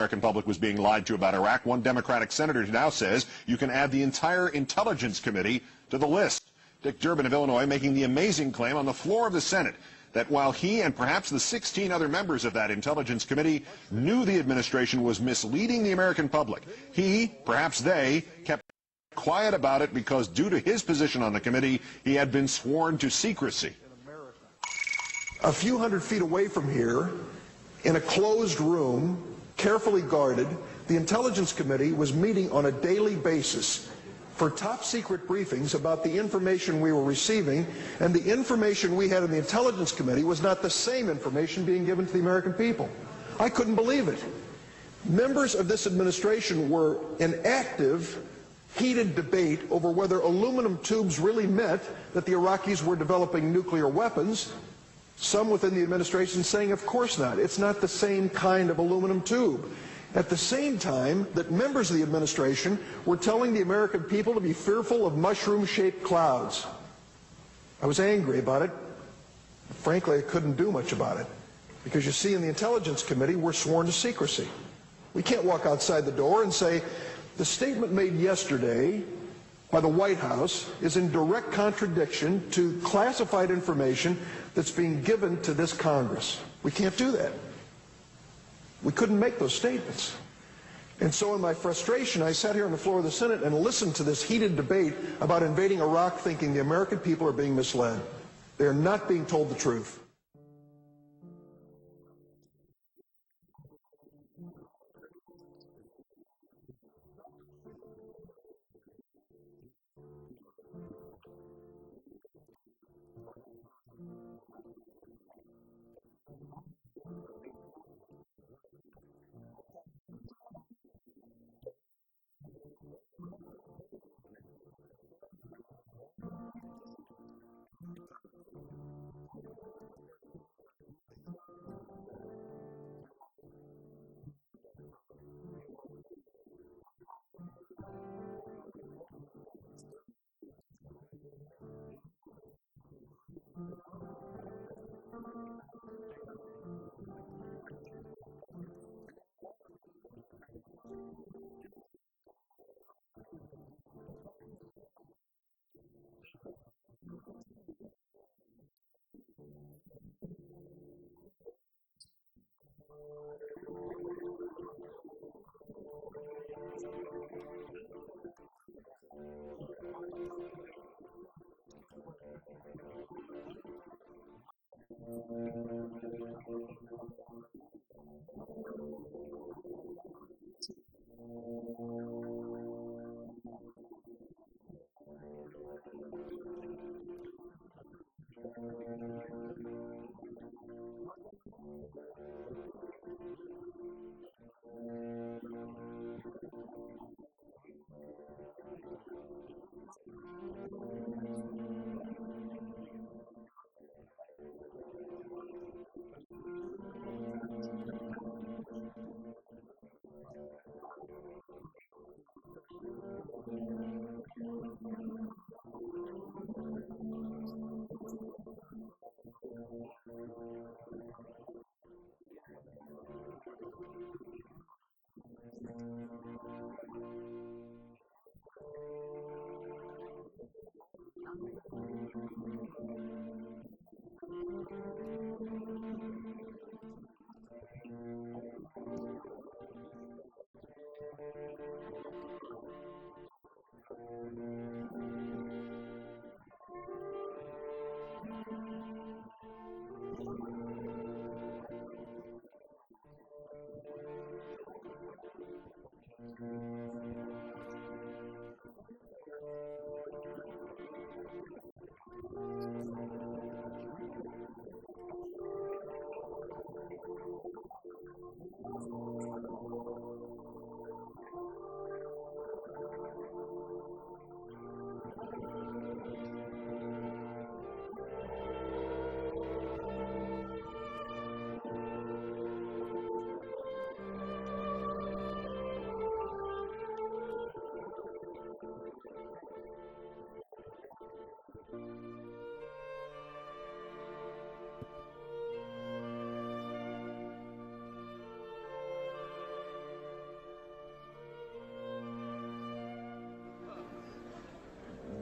American public was being lied to about Iraq, one Democratic senator now says you can add the entire Intelligence Committee to the list. Dick Durbin of Illinois making the amazing claim on the floor of the Senate that while he and perhaps the 16 other members of that Intelligence Committee knew the administration was misleading the American public, he, perhaps they, kept quiet about it because due to his position on the committee, he had been sworn to secrecy. A few hundred feet away from here, in a closed room, carefully guarded, the Intelligence Committee was meeting on a daily basis for top secret briefings about the information we were receiving, and the information we had in the Intelligence Committee was not the same information being given to the American people. I couldn't believe it. Members of this administration were in active, heated debate over whether aluminum tubes really meant that the Iraqis were developing nuclear weapons. Some within the administration saying, of course not. It's not the same kind of aluminum tube. At the same time that members of the administration were telling the American people to be fearful of mushroom-shaped clouds. I was angry about it. Frankly, I couldn't do much about it. Because you see, in the Intelligence Committee, we're sworn to secrecy. We can't walk outside the door and say, the statement made yesterday by the White House is in direct contradiction to classified information that's being given to this Congress. We can't do that. We couldn't make those statements. And so in my frustration, I sat here on the floor of the Senate and listened to this heated debate about invading Iraq, thinking the American people are being misled. They are not being told the truth.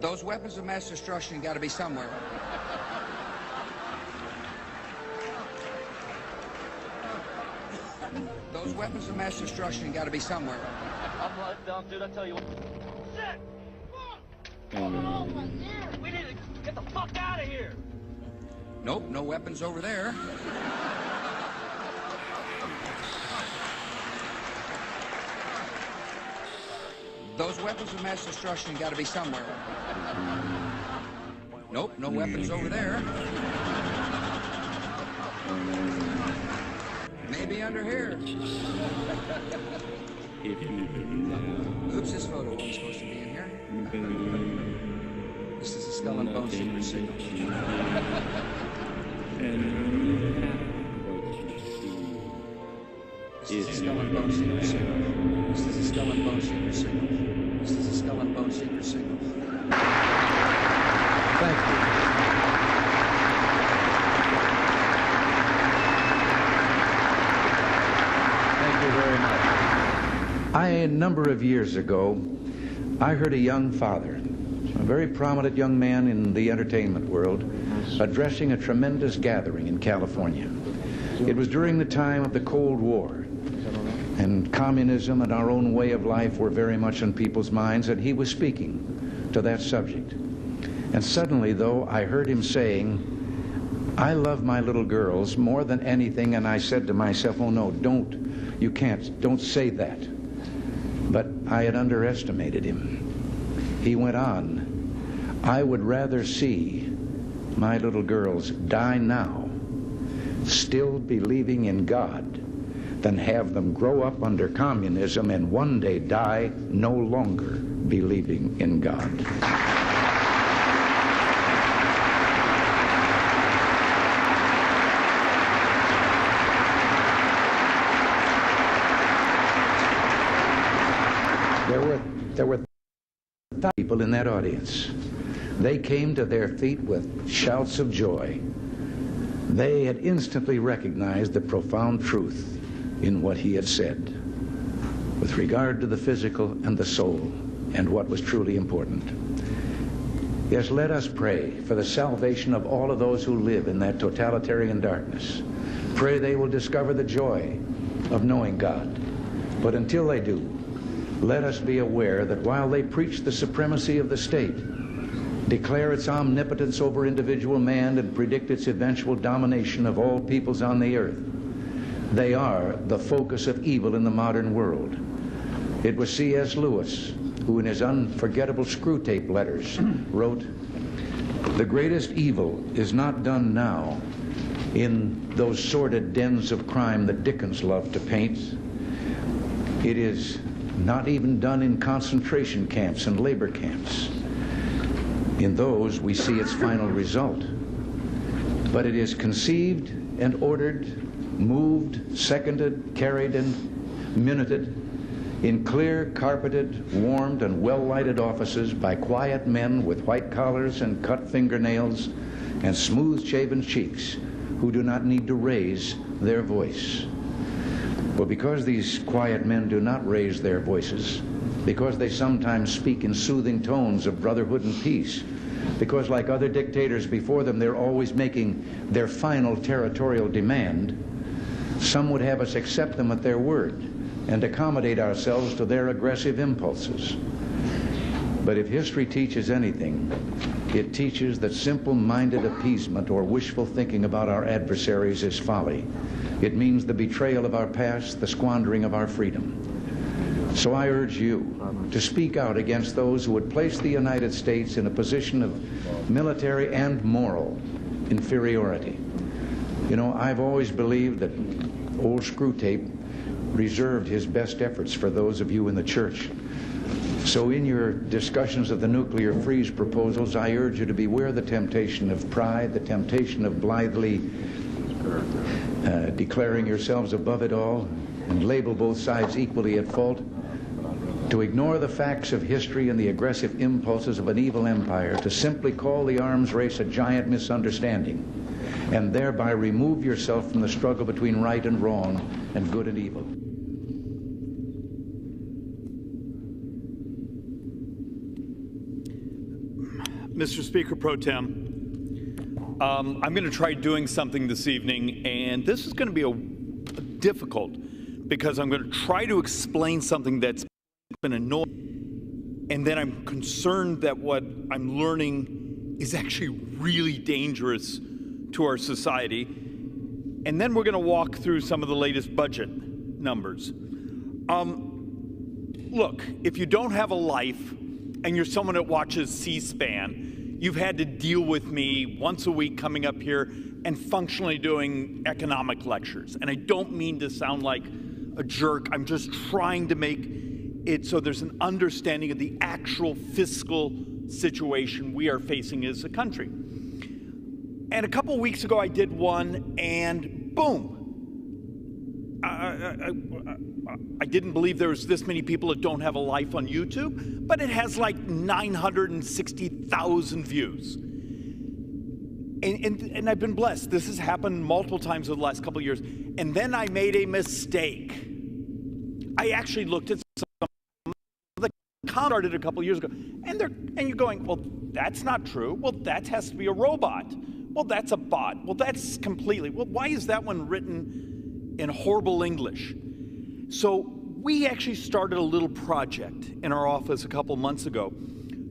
Those weapons of mass destruction got to be somewhere. Those weapons of mass destruction got to be somewhere. I'm right down, dude. I tell you what. Shit! We need to get the fuck out of here. Nope, no weapons over there. Those weapons of mass destruction got to be somewhere. Nope, no weapons over there. Maybe under here. Oops, this photo wasn't supposed to be in here. This is a skull and bone secret signal. This is a skull and bone secret signal. This is a skull and bone secret signal. This is a skull and bone secret signal. Thank you. Thank you very much. A number of years ago, I heard a young father, a very prominent young man in the entertainment world, addressing a tremendous gathering in California. It was during the time of the Cold War, and communism and our own way of life were very much on people's minds, and he was speaking to that subject. And suddenly, though, I heard him saying, I love my little girls more than anything, and I said to myself, oh no, don't say that. But I had underestimated him. He went on, I would rather see my little girls die now, still believing in God, than have them grow up under communism and one day die no longer believing in God. There were people in that audience. They came to their feet with shouts of joy. They had instantly recognized the profound truth in what he had said with regard to the physical and the soul and what was truly important. Yes, let us pray for the salvation of all of those who live in that totalitarian darkness. Pray they will discover the joy of knowing God. But until they do, let us be aware that while they preach the supremacy of the state, declare its omnipotence over individual man, and predict its eventual domination of all peoples on the earth, they are the focus of evil in the modern world. It was C.S. Lewis who in his unforgettable Screwtape letters wrote, the greatest evil is not done now in those sordid dens of crime that Dickens loved to paint. It is not even done in concentration camps and labor camps. In those we see its final result. But it is conceived and ordered, moved, seconded, carried, and minuted in clear, carpeted, warmed, and well-lighted offices by quiet men with white collars and cut fingernails and smooth-shaven cheeks who do not need to raise their voice. Well, because these quiet men do not raise their voices, because they sometimes speak in soothing tones of brotherhood and peace, because like other dictators before them, they're always making their final territorial demand, some would have us accept them at their word and accommodate ourselves to their aggressive impulses. But if history teaches anything, it teaches that simple-minded appeasement or wishful thinking about our adversaries is folly. It means the betrayal of our past, the squandering of our freedom. So I urge you to speak out against those who would place the United States in a position of military and moral inferiority. You know, I've always believed that old Screwtape reserved his best efforts for those of you in the church. So in your discussions of the nuclear freeze proposals, I urge you to beware of the temptation of pride, the temptation of blithely declaring yourselves above it all and label both sides equally at fault, to ignore the facts of history and the aggressive impulses of an evil empire, to simply call the arms race a giant misunderstanding, and thereby remove yourself from the struggle between right and wrong and good and evil. Mr. Speaker Pro Tem, I'm going to try doing something this evening, and this is going to be difficult because I'm going to try to explain something that's been annoying, and then I'm concerned that what I'm learning is actually really dangerous to our society. And then we're going to walk through some of the latest budget numbers. Look, if you don't have a life and you're someone that watches C-SPAN, you've had to deal with me once a week coming up here and functionally doing economic lectures. And I don't mean to sound like a jerk. I'm just trying to make it so there's an understanding of the actual fiscal situation we are facing as a country. And a couple weeks ago, I did one, and boom. I didn't believe there was this many people that don't have a life on YouTube, but it has like 960,000 views. And I've been blessed. This has happened multiple times over the last couple of years. And then I made a mistake. I actually looked at some of the comments started a couple of years ago, and you're going, well, that's not true. Well, that has to be a robot. Well, that's a bot. Well, that's completely. Well, why is that one written in horrible English? So we actually started a little project in our office a couple months ago,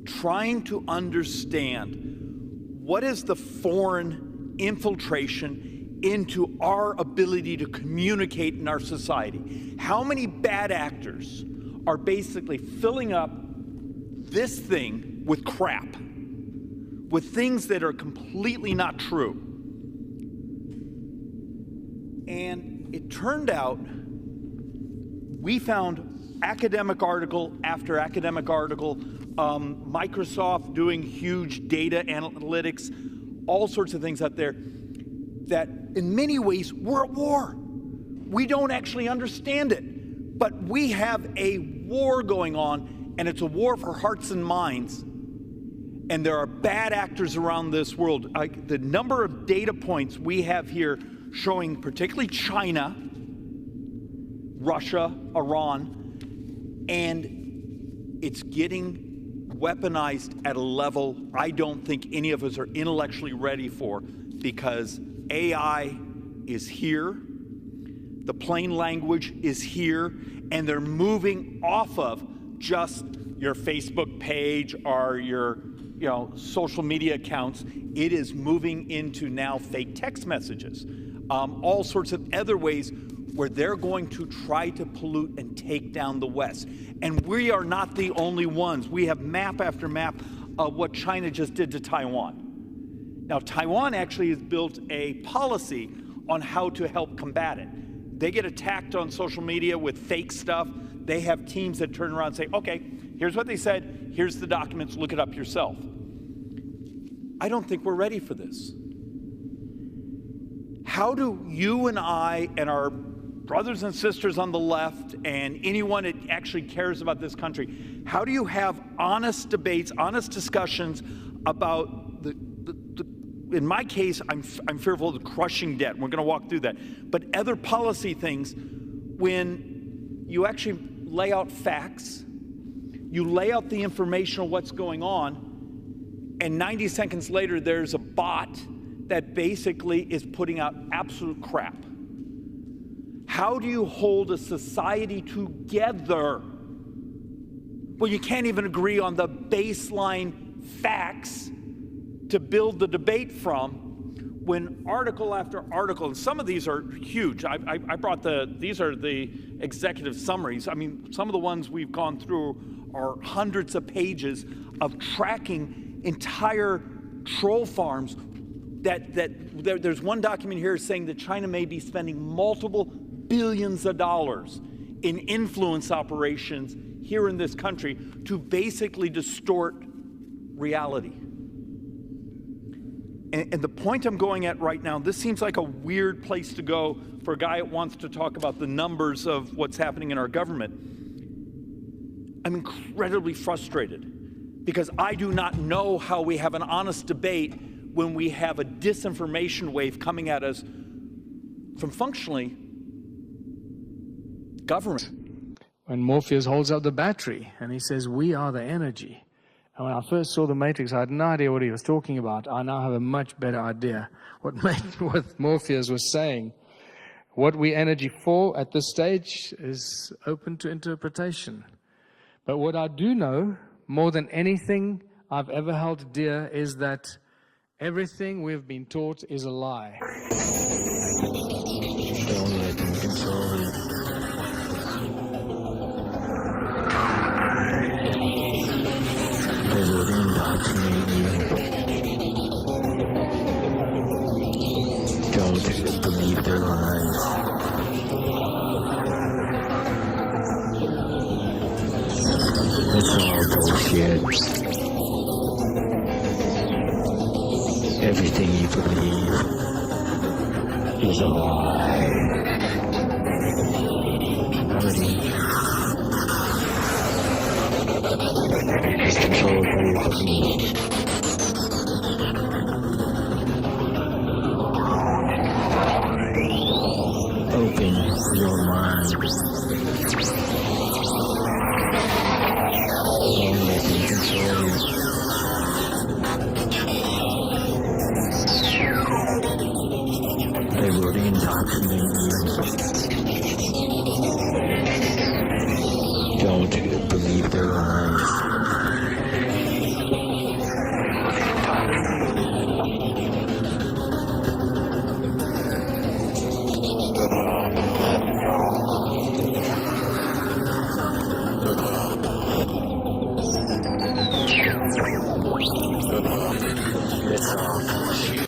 trying to understand what is the foreign infiltration into our ability to communicate in our society. How many bad actors are basically filling up this thing with crap, with things that are completely not true? And it turned out we found academic article after academic article, Microsoft doing huge data analytics, all sorts of things out there that in many ways we're at war. We don't actually understand it, but we have a war going on, and it's a war for hearts and minds. And there are bad actors around this world. The number of data points we have here showing particularly China, Russia, Iran, and it's getting weaponized at a level I don't think any of us are intellectually ready for, because AI is here, the plain language is here, and they're moving off of just your Facebook page or your social media accounts. It is moving into now fake text messages, all sorts of other ways where they're going to try to pollute and take down the West. And we are not the only ones. We have map after map of what China just did to Taiwan. Now, Taiwan actually has built a policy on how to help combat it. They get attacked on social media with fake stuff. They have teams that turn around and say, okay, here's what they said, here's the documents, look it up yourself. I don't think we're ready for this. How do you and I and our brothers and sisters on the left and anyone that actually cares about this country, how do you have honest debates, honest discussions about in my case, I'm fearful of the crushing debt. We're going to walk through that. But other policy things, when you actually lay out facts, you lay out the information of what's going on, and 90 seconds later, there's a bot that basically is putting out absolute crap. How do you hold a society together? Well, you can't even agree on the baseline facts to build the debate from, when article after article, and some of these are huge. I brought these are the executive summaries. I mean, some of the ones we've gone through are hundreds of pages of tracking entire troll farms. There's one document here saying that China may be spending multiple billions of dollars in influence operations here in this country to basically distort reality. And the point I'm going at right now, this seems like a weird place to go for a guy that wants to talk about the numbers of what's happening in our government. I'm incredibly frustrated because I do not know how we have an honest debate when we have a disinformation wave coming at us from functionally government. When Morpheus holds up the battery and he says, we are the energy. And when I first saw The Matrix, I had no idea what he was talking about. I now have a much better idea what Morpheus was saying. What we energy for at this stage is open to interpretation. But what I do know, more than anything I've ever held dear, is that everything we've been taught is a lie. Don't let them control you. They will indoctrinate you. Don't believe their lies. It's all bullshit. Everything you believe is a lie. Reality is controlled by your belief. Open your mind. Don't let them control you. They will indoctrinate you. Don't believe their lies. It's all bullshit.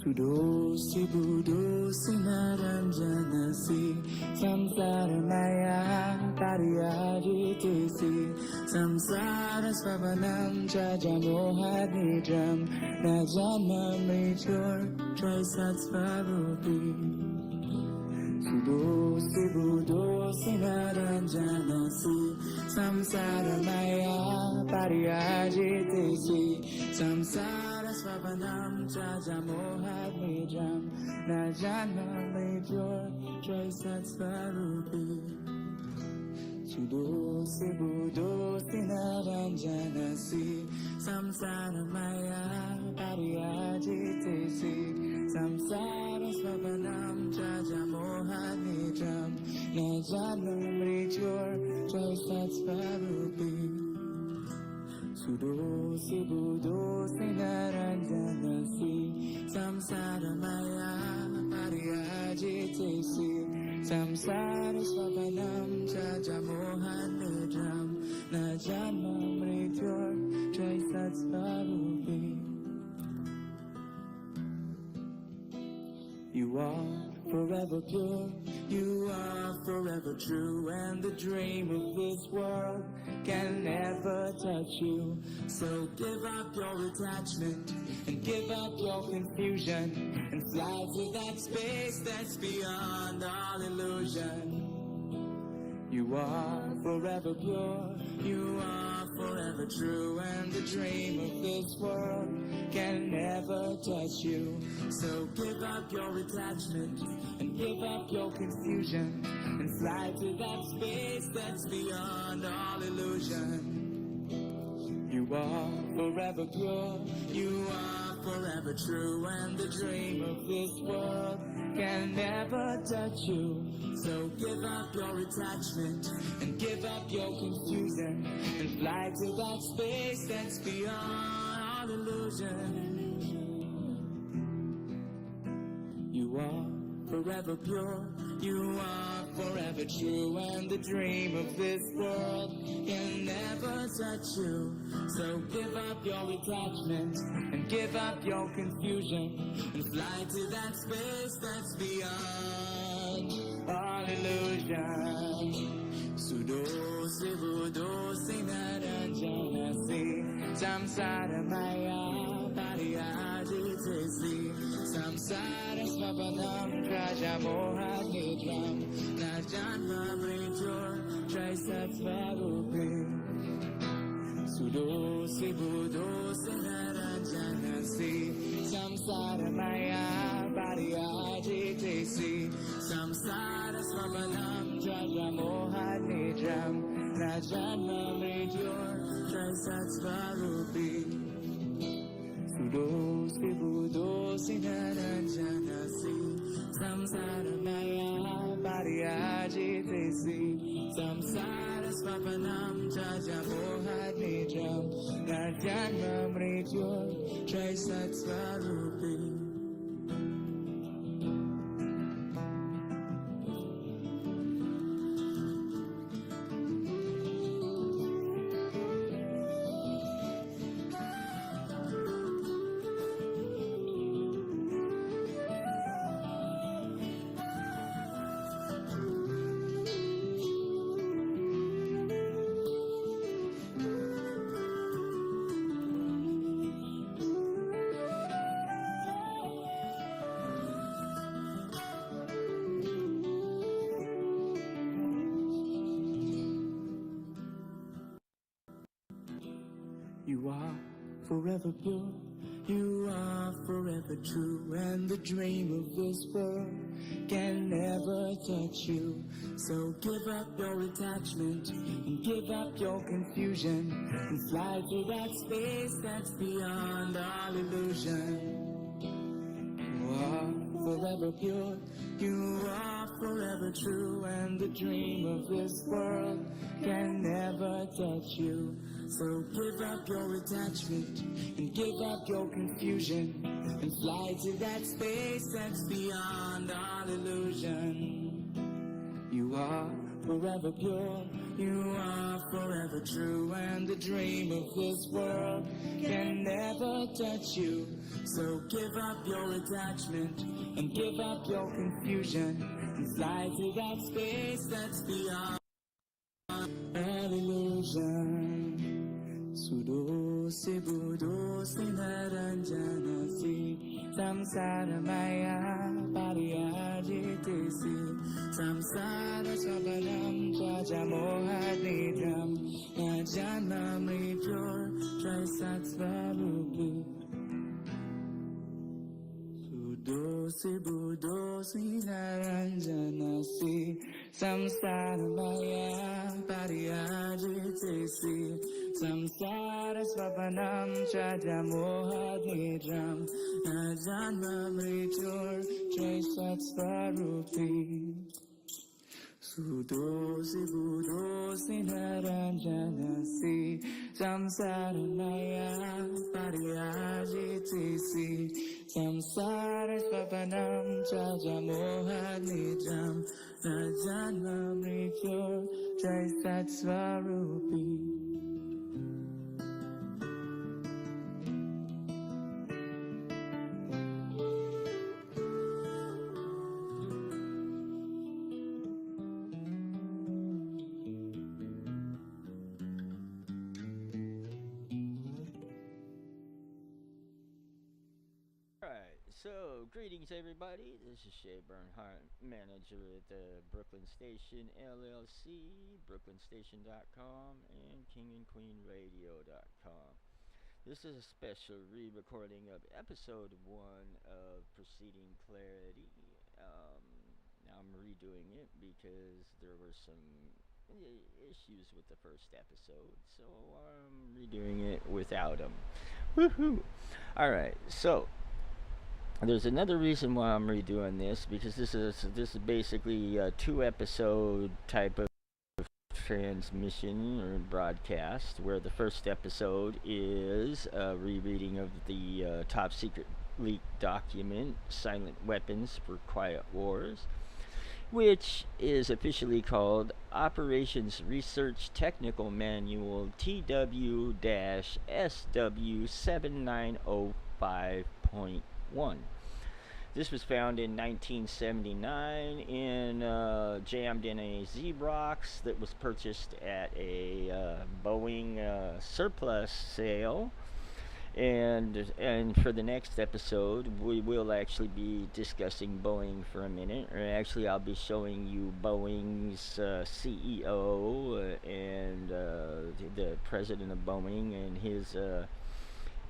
Sudosi budosi naranjanasi samsara maya pariyajitisi samsara svavanam jajamohanijam najanam mrityur traisat-svarupi Sudosi budosi naranjanasi samsara maya pariyajitisi samsara svavanam jajamohanijam najanam mrityur traisat-svarupi Sudosi budosi naranjanasi samsara maya pariyajitisi samsara svavanam jajamohanijam najanam mrityur traisat-svarupi Sudosi budosi naranjanasi samsara maya pariyajitisi samsara svavanam jajamohanijam najanam mrityur traisat-svarupi You are forever pure, you are forever true, and the dream of this world can never touch you. So give up your attachment and give up your confusion and fly to that space that's beyond all illusion. You are forever pure, you are forever true, and the dream of this world can never touch you. So give up your attachment and give up your confusion and fly to that space that's beyond all illusion. You are forever pure, you are forever true, and the dream of this world can never touch you. So give up your attachment and give up your confusion and fly to that space that's beyond all illusion. You are forever pure, you are forever true, and the dream of this world can never touch you. So give up your attachment and give up your confusion and fly to that space that's beyond all illusion. Sudo sibudo sinaranjana si samsara maya pariyajitesi samsara svapanam trajamoha nidram najanma mrityur traisatvarupi. Sudo sibudo sinaranjana si samsara maya pariyajitesi samsara svapanam trajamoha nidram najanma mrityur traisatvarupi. Sudo sibudo sinaranjana si samsara maya pariyajitesi samsara svapanam jajamoha nidram najanma mrityur traisatvarupi. You are forever pure, you are forever true, and the dream of this world can never touch you. So give up your attachment and give up your confusion and fly to that space that's beyond all illusion. You are forever pure, you are forever true, and the dream of this world can never touch you. So give up your attachment and give up your confusion and fly to that space that's beyond all illusion. You are forever pure, you are forever true, and the dream of this world can never touch you. So give up your attachment and give up your confusion and fly to that space that's beyond all illusion. Sudo sibudo sinaranjana si samsara maya pariyajitesi samsara svapanam jajamoha nidram najanma mrityur traisatvarupi. Sudo sibudo sinaranjana si samsara maya pariyajitesi samsara svapanam jajamoha nidram najanma mrityur traisatvarupi. Sudo sibudo sinaranjana si samsara maya pariyajitesi samsara svapanam jajamoha nidram najanma mrityur traisatvarupi. So, greetings everybody, this is Shay Bernhardt, manager at the Brooklyn Station LLC, brooklynstation.com, and kingandqueenradio.com. This is a special re-recording of episode 1 of Preceding Clarity. redoing it because there were some issues with the first episode, so I'm redoing it without them. Woohoo! Alright, so there's another reason why I'm redoing this, because this is basically a 2-episode type of transmission or broadcast, where the first episode is a rereading of the top secret leaked document, Silent Weapons for Quiet Wars, which is officially called Operations Research Technical Manual TW-SW7905.1. This was found in 1979 jammed in a Z-Box that was purchased at a Boeing surplus sale. And for the next episode, we will actually be discussing Boeing for a minute. Or actually, I'll be showing you Boeing's CEO and the president of Boeing and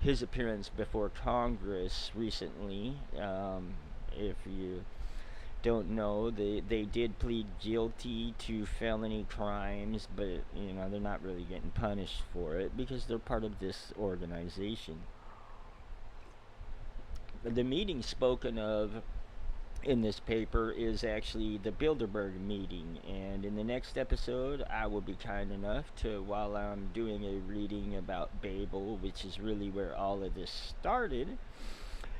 his appearance before Congress recently. If you don't know, they did plead guilty to felony crimes, but they're not really getting punished for it because they're part of this organization. The meeting spoken of in this paper is actually the Bilderberg meeting, and in the next episode I will be kind enough to, while I'm doing a reading about Babel, which is really where all of this started,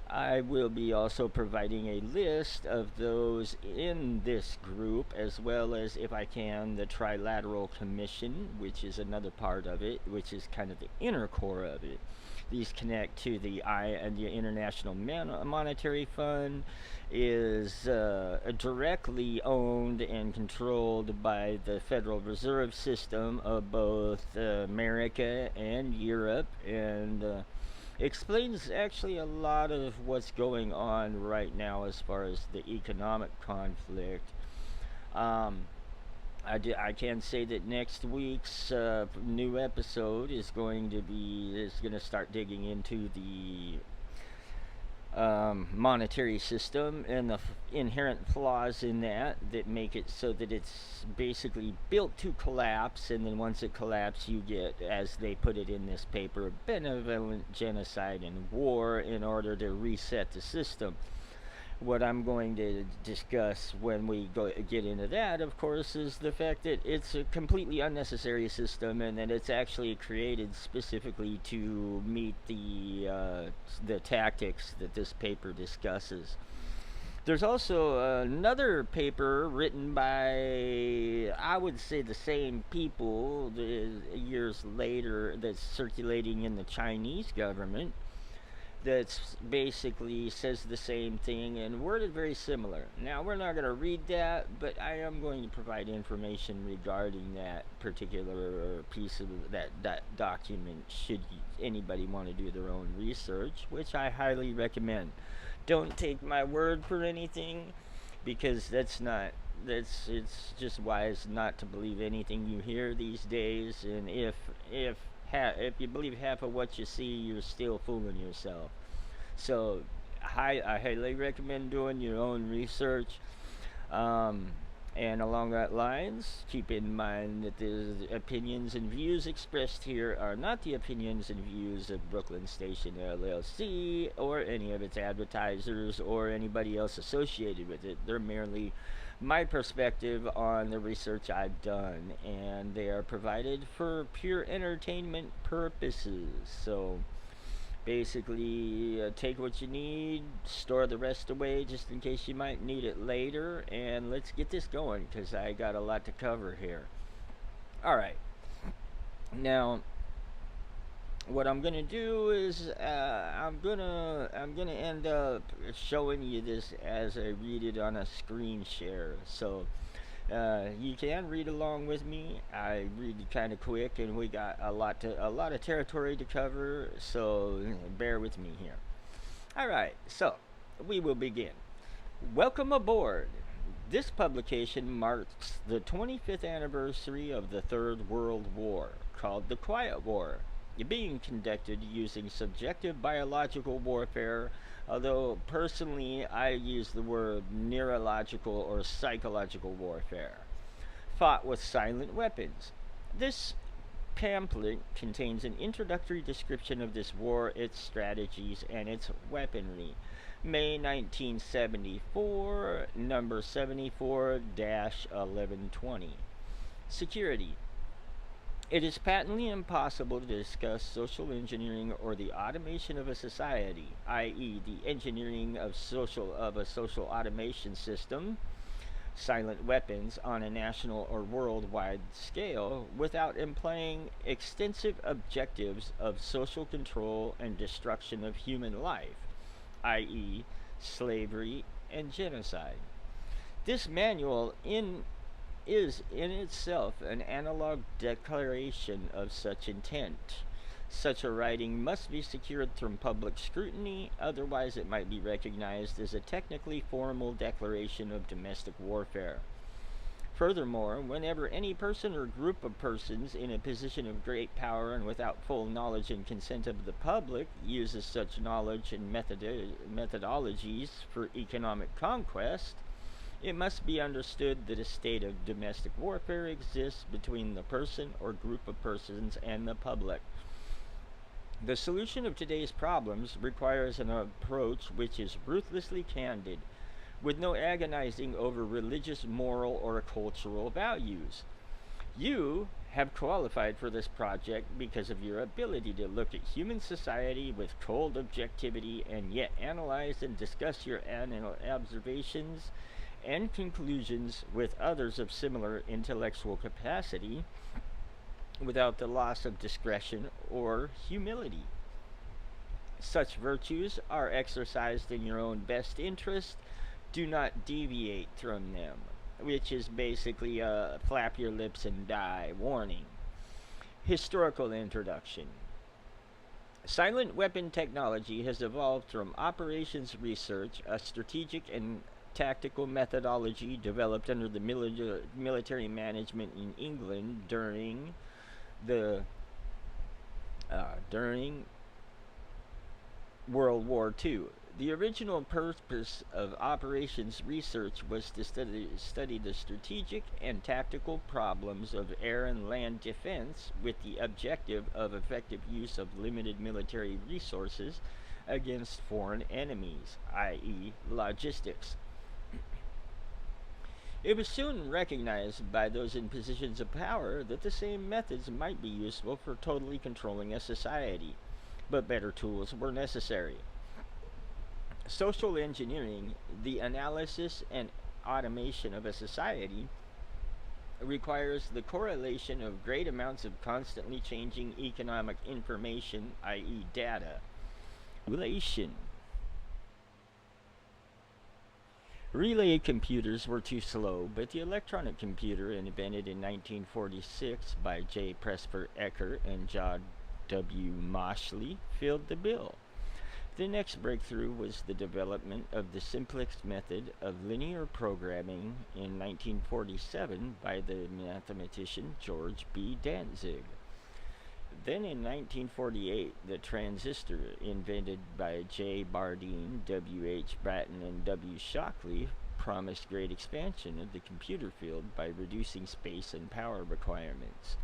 I will be also providing a list of those in this group, as well as, if I can, the Trilateral Commission, which is another part of it, which is kind of the inner core of it. These connect to the International Monetary Fund, is directly owned and controlled by the Federal Reserve System of both America and Europe, and explains actually a lot of what's going on right now as far as the economic conflict. I can say that next week's new episode is going to start digging into the monetary system and the inherent flaws in that make it so that it's basically built to collapse, and then once it collapses you get, as they put it in this paper, benevolent genocide and war in order to reset the system. What I'm going to discuss when we get into that, of course, is the fact that it's a completely unnecessary system, and that it's actually created specifically to meet the tactics that this paper discusses. There's also another paper written by, I would say, the same people years later, that's circulating in the Chinese government, that's basically says the same thing and worded very similar. Now, we're not going to read that, but I am going to provide information regarding that particular piece of that document, should anybody want to do their own research, which I highly recommend. Don't take my word for anything, because it's just wise not to believe anything you hear these days, and if you believe half of what you see, you're still fooling yourself. So I highly recommend doing your own research. And along that lines, keep in mind that the opinions and views expressed here are not the opinions and views of Brooklyn Station LLC or any of its advertisers or anybody else associated with it. They're merely my perspective on the research I've done, and they are provided for pure entertainment purposes. So basically, take what you need, store the rest away just in case you might need it later, and let's get this going, because I got a lot to cover here. Alright, now what I'm gonna do is I'm gonna end up showing you this as I read it on a screen share, so you can read along with me. I read it kind of quick, and we got a lot of territory to cover, so bear with me here. Alright, so we will begin. Welcome aboard. This publication marks the 25th anniversary of the Third World War, called the Quiet War, being conducted using subjective biological warfare Although personally I use the word neurological or psychological warfare, fought with silent weapons. This pamphlet contains an introductory description of this war, its strategies, and its weaponry. May 1974, number 74-1120. Security. It is patently impossible to discuss social engineering or the automation of a society, i.e., the engineering of a social automation system, silent weapons, on a national or worldwide scale, without implying extensive objectives of social control and destruction of human life, i.e., slavery and genocide. This manual is in itself an analog declaration of such intent. Such a writing must be secured from public scrutiny, otherwise it might be recognized as a technically formal declaration of domestic warfare. Furthermore, whenever any person or group of persons in a position of great power and without full knowledge and consent of the public uses such knowledge and methodologies for economic conquest, it must be understood that a state of domestic warfare exists between the person or group of persons and the public. The solution of today's problems requires an approach which is ruthlessly candid, with no agonizing over religious, moral, or cultural values. You have qualified for this project because of your ability to look at human society with cold objectivity and yet analyze and discuss your observations and conclusions with others of similar intellectual capacity without the loss of discretion or humility. Such virtues are exercised in your own best interest. Do not deviate from them, which is basically a flap your lips and die warning. Historical introduction. Silent weapon technology has evolved from operations research, a strategic and tactical methodology developed under the military management in England during World War II. The original purpose of operations research was to study the strategic and tactical problems of air and land defense with the objective of effective use of limited military resources against foreign enemies, i.e., logistics. It was soon recognized by those in positions of power that the same methods might be useful for totally controlling a society, but better tools were necessary. Social engineering, the analysis and automation of a society, requires the correlation of great amounts of constantly changing economic information, i.e., data. Relay computers were too slow, but the electronic computer, invented in 1946 by J. Presper Ecker and John W. Moshley, filled the bill. The next breakthrough was the development of the simplest method of linear programming in 1947 by the mathematician George B. Dantzig. Then in 1948, the transistor, invented by J. Bardeen, W. H. Bratton, and W. Shockley, promised great expansion of the computer field by reducing space and power requirements.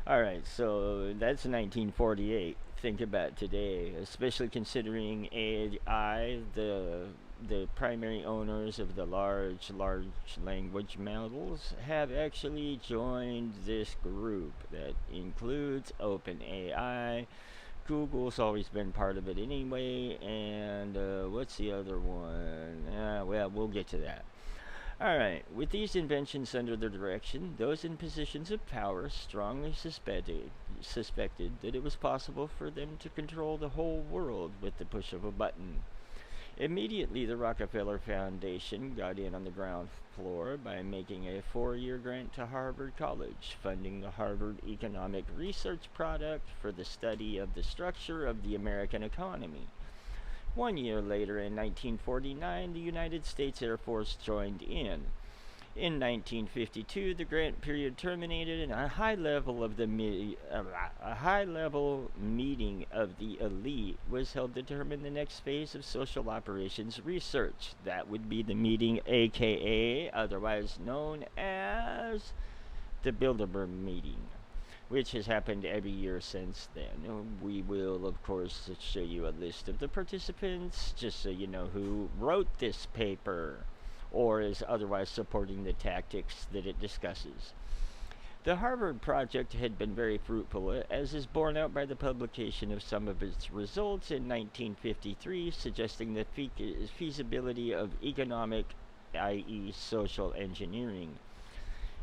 Alright, so that's 1948. Think about today, especially considering AI, the primary owners of the large language models have actually joined this group that includes OpenAI. Google's always been part of it anyway, and what's the other one? Well, we'll get to that. Alright, with these inventions under their direction, those in positions of power strongly suspected that it was possible for them to control the whole world with the push of a button. Immediately, the Rockefeller Foundation got in on the ground floor by making a 4-year grant to Harvard College, funding the Harvard Economic Research Product for the study of the structure of the American economy. 1 year later, in 1949, the United States Air Force joined in. In 1952, the grant period terminated, and a high-level meeting of the elite was held to determine the next phase of social operations research. That would be the meeting, aka otherwise known as the Bilderberg meeting, which has happened every year since then. We will, of course, show you a list of the participants, just so you know who wrote this paper or is otherwise supporting the tactics that it discusses. The Harvard project had been very fruitful, as is borne out by the publication of some of its results in 1953, suggesting the feasibility of economic, i.e. social engineering.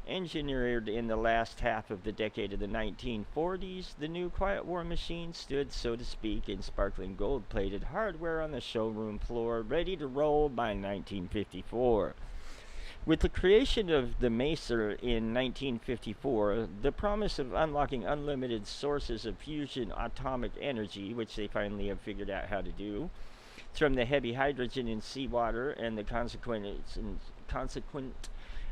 Engineered in the last half of the decade of the 1940s, the new Quiet War machine stood, so to speak, in sparkling gold-plated hardware on the showroom floor, ready to roll by 1954. With the creation of the Maser in 1954, the promise of unlocking unlimited sources of fusion atomic energy, which they finally have figured out how to do, from the heavy hydrogen in seawater and the consequent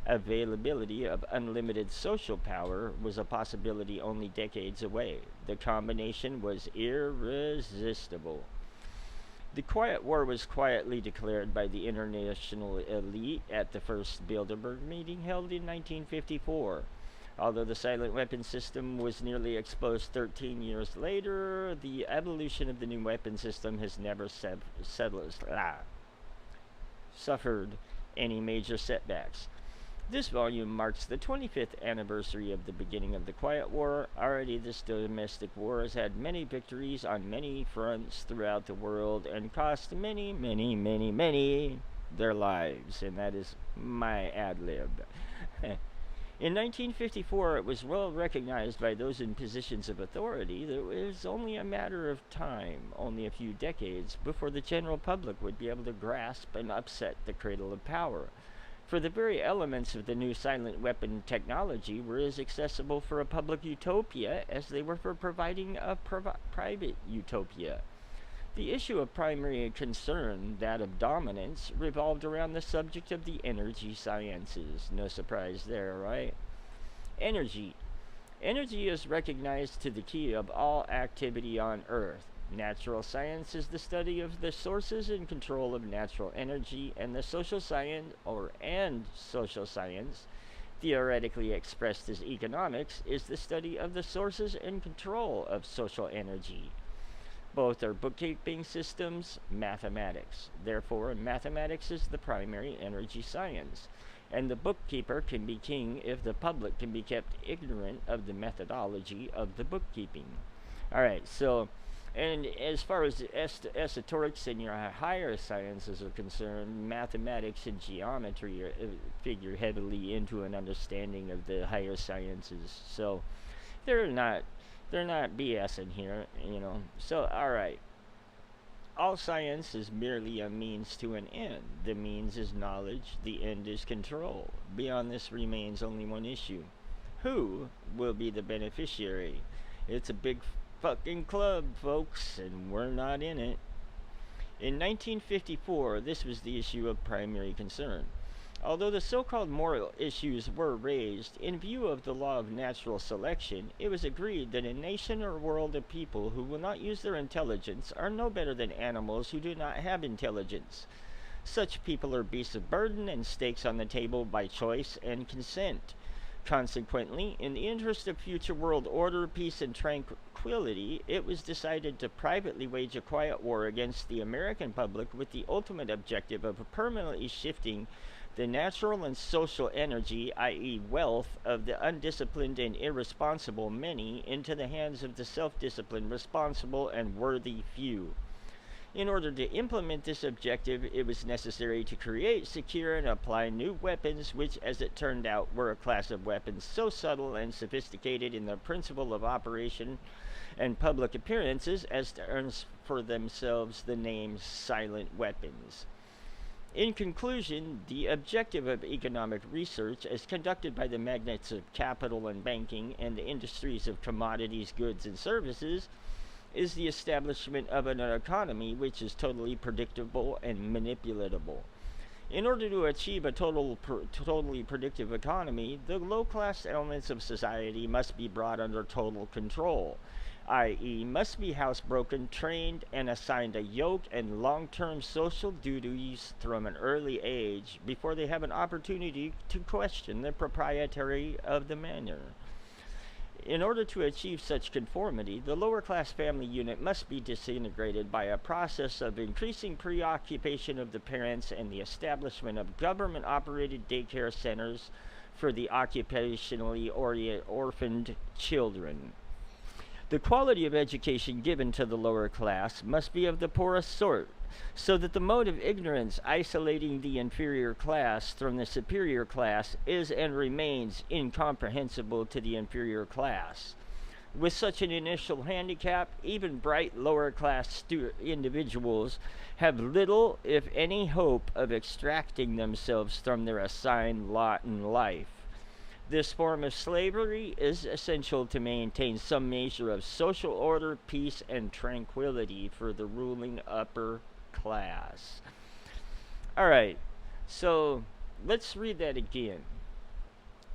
availability of unlimited social power, was a possibility only decades away. The combination was irresistible. The Quiet War was quietly declared by the international elite at the first Bilderberg meeting held in 1954. Although the silent weapon system was nearly exposed 13 years later, the evolution of the new weapon system has never suffered any major setbacks. This volume marks the 25th anniversary of the beginning of the Quiet War. Already this domestic war has had many victories on many fronts throughout the world and cost many, many, many, many their lives. And that is my ad-lib. In 1954, it was well recognized by those in positions of authority that it was only a matter of time, only a few decades, before the general public would be able to grasp and upset the cradle of power. For the very elements of the new silent weapon technology were as accessible for a public utopia as they were for providing a private utopia. The issue of primary concern, that of dominance, revolved around the subject of the energy sciences. No surprise there, right? Energy. Energy is recognized to the key of all activity on Earth. Natural science is the study of the sources and control of natural energy, and the social science, theoretically expressed as economics, is the study of the sources and control of social energy. Both are bookkeeping systems, mathematics. Therefore, mathematics is the primary energy science, and the bookkeeper can be king if the public can be kept ignorant of the methodology of the bookkeeping. Alright, so, and as far as esoterics and your higher sciences are concerned, mathematics and geometry figure heavily into an understanding of the higher sciences. So they're not BSing here, you know. So, alright. All science is merely a means to an end. The means is knowledge, the end is control. Beyond this remains only one issue. Who will be the beneficiary? It's a big fucking club, folks, and we're not in it. In 1954, this was the issue of primary concern. Although the so-called moral issues were raised, in view of the law of natural selection, it was agreed that a nation or world of people who will not use their intelligence are no better than animals who do not have intelligence. Such people are beasts of burden and stakes on the table by choice and consent. Consequently, in the interest of future world order, peace, and tranquility, it was decided to privately wage a quiet war against the American public with the ultimate objective of permanently shifting the natural and social energy, i.e. wealth, of the undisciplined and irresponsible many into the hands of the self-disciplined, responsible, and worthy few. In order to implement this objective, it was necessary to create, secure, and apply new weapons, which, as it turned out, were a class of weapons so subtle and sophisticated in their principle of operation and public appearances as to earn for themselves the name silent weapons. In conclusion, the objective of economic research, as conducted by the magnates of capital and banking and the industries of commodities, goods, and services, is the establishment of an economy which is totally predictable and manipulatable. In order to achieve a totally predictive economy, the low-class elements of society must be brought under total control, i.e., must be housebroken, trained, and assigned a yoke and long-term social duties from an early age before they have an opportunity to question the propriety of the manner. In order to achieve such conformity, the lower class family unit must be disintegrated by a process of increasing preoccupation of the parents and the establishment of government operated daycare centers for the occupationally orphaned children. The quality of education given to the lower class must be of the poorest sort, so that the mode of ignorance isolating the inferior class from the superior class is and remains incomprehensible to the inferior class. With such an initial handicap, even bright lower class individuals have little, if any, hope of extracting themselves from their assigned lot in life. This form of slavery is essential to maintain some measure of social order, peace, and tranquility for the ruling upper class. Alright, so let's read that again.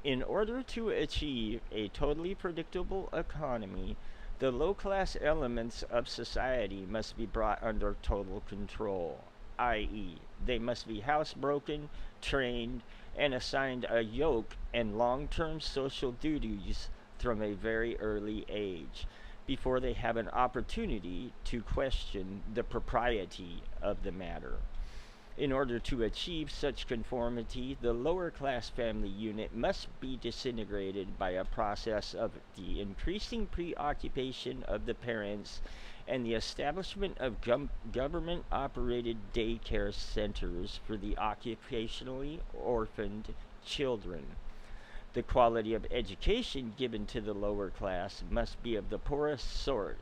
In order to achieve a totally predictable economy, the low-class elements of society must be brought under total control, i.e., they must be housebroken, trained, and assigned a yoke and long-term social duties from a very early age before they have an opportunity to question the propriety of the matter. In order to achieve such conformity, the lower class family unit must be disintegrated by a process of the increasing preoccupation of the parents and the establishment of government operated daycare centers for the occupationally orphaned children. The quality of education given to the lower class must be of the poorest sort,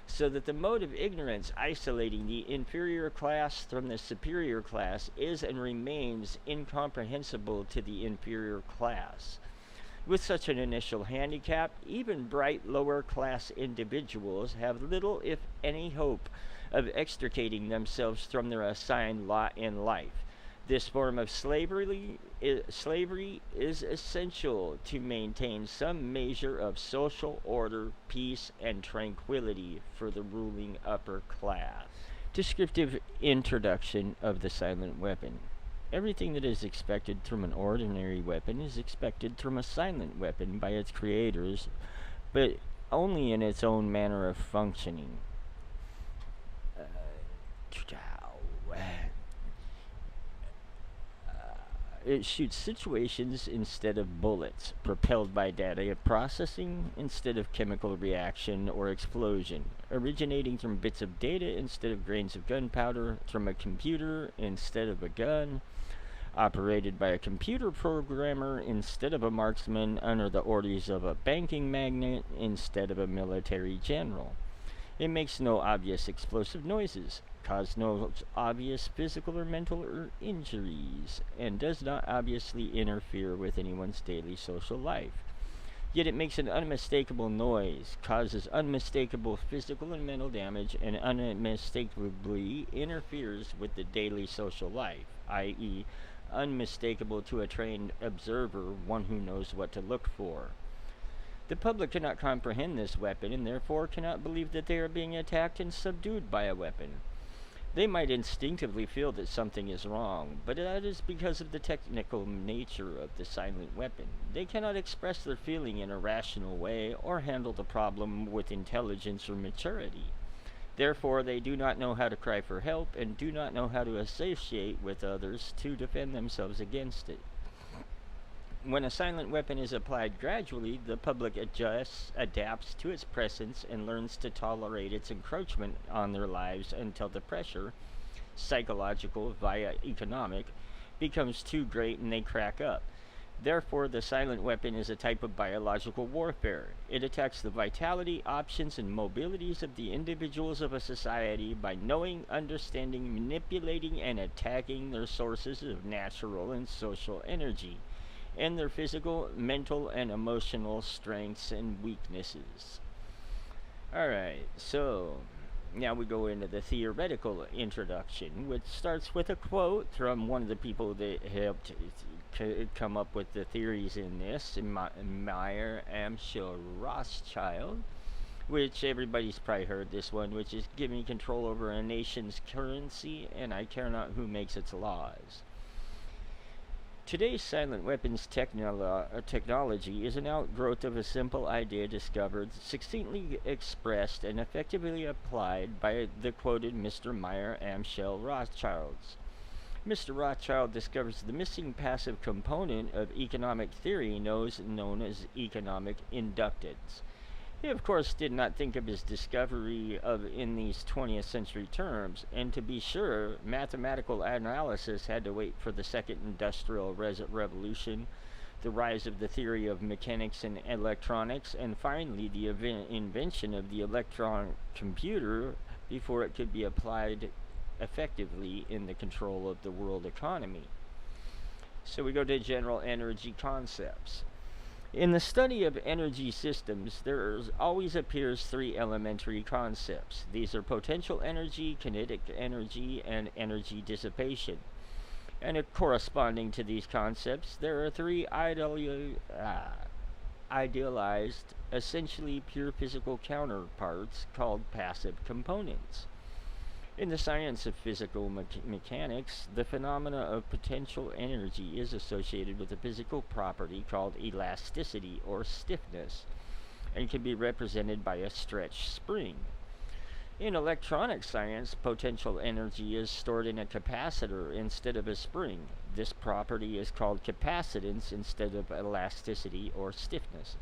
so that the mode of ignorance isolating the inferior class from the superior class is and remains incomprehensible to the inferior class. With such an initial handicap, even bright lower class individuals have little, if any, hope of extricating themselves from their assigned lot in life. This form of slavery is essential to maintain some measure of social order, peace, and tranquility for the ruling upper class. Descriptive introduction of the silent weapon. Everything that is expected from an ordinary weapon is expected from a silent weapon by its creators, but only in its own manner of functioning. It shoots situations instead of bullets, propelled by data processing instead of chemical reaction or explosion, originating from bits of data instead of grains of gunpowder, from a computer instead of a gun, operated by a computer programmer instead of a marksman, under the orders of a banking magnate instead of a military general. It makes no obvious explosive noises, causes no obvious physical or mental injuries, and does not obviously interfere with anyone's daily social life. Yet it makes an unmistakable noise, causes unmistakable physical and mental damage, and unmistakably interferes with the daily social life, i.e., unmistakable to a trained observer, one who knows what to look for. The public cannot comprehend this weapon, and therefore cannot believe that they are being attacked and subdued by a weapon. They might instinctively feel that something is wrong, but that is because of the technical nature of the silent weapon. They cannot express their feeling in a rational way or handle the problem with intelligence or maturity. Therefore, they do not know how to cry for help and do not know how to associate with others to defend themselves against it. When a silent weapon is applied gradually, the public adapts to its presence, and learns to tolerate its encroachment on their lives until the pressure, psychological via economic, becomes too great and they crack up. Therefore, the silent weapon is a type of biological warfare. It attacks the vitality, options, and mobilities of the individuals of a society by knowing, understanding, manipulating, and attacking their sources of natural and social energy, and their physical, mental, and emotional strengths and weaknesses. Alright, so Now we go into the theoretical introduction, which starts with a quote from one of the people that helped come up with the theories in this, Meyer Amschel Rothschild, which everybody's probably heard this one, which is, give me control over a nation's currency, and I care not who makes its laws. Today's silent weapons technology is an outgrowth of a simple idea discovered, succinctly expressed, and effectively applied by the quoted Mr. Meyer Amschel Rothschilds. Mr. Rothschild discovers the missing passive component of economic theory known as economic inductance. He, of course, did not think of his discovery in these 20th century terms, and to be sure, mathematical analysis had to wait for the Second Industrial Revolution, the rise of the theory of mechanics and electronics, and finally the invention of the electron computer before it could be applied effectively in the control of the world economy. So we go to general energy concepts. In the study of energy systems, there always appears three elementary concepts. These are potential energy, kinetic energy, and energy dissipation. And corresponding to these concepts, there are three idealized, essentially pure physical counterparts called passive components. In the science of physical mechanics, the phenomena of potential energy is associated with a physical property called elasticity or stiffness, and can be represented by a stretched spring. In electronic science, potential energy is stored in a capacitor instead of a spring. This property is called capacitance instead of elasticity or stiffness.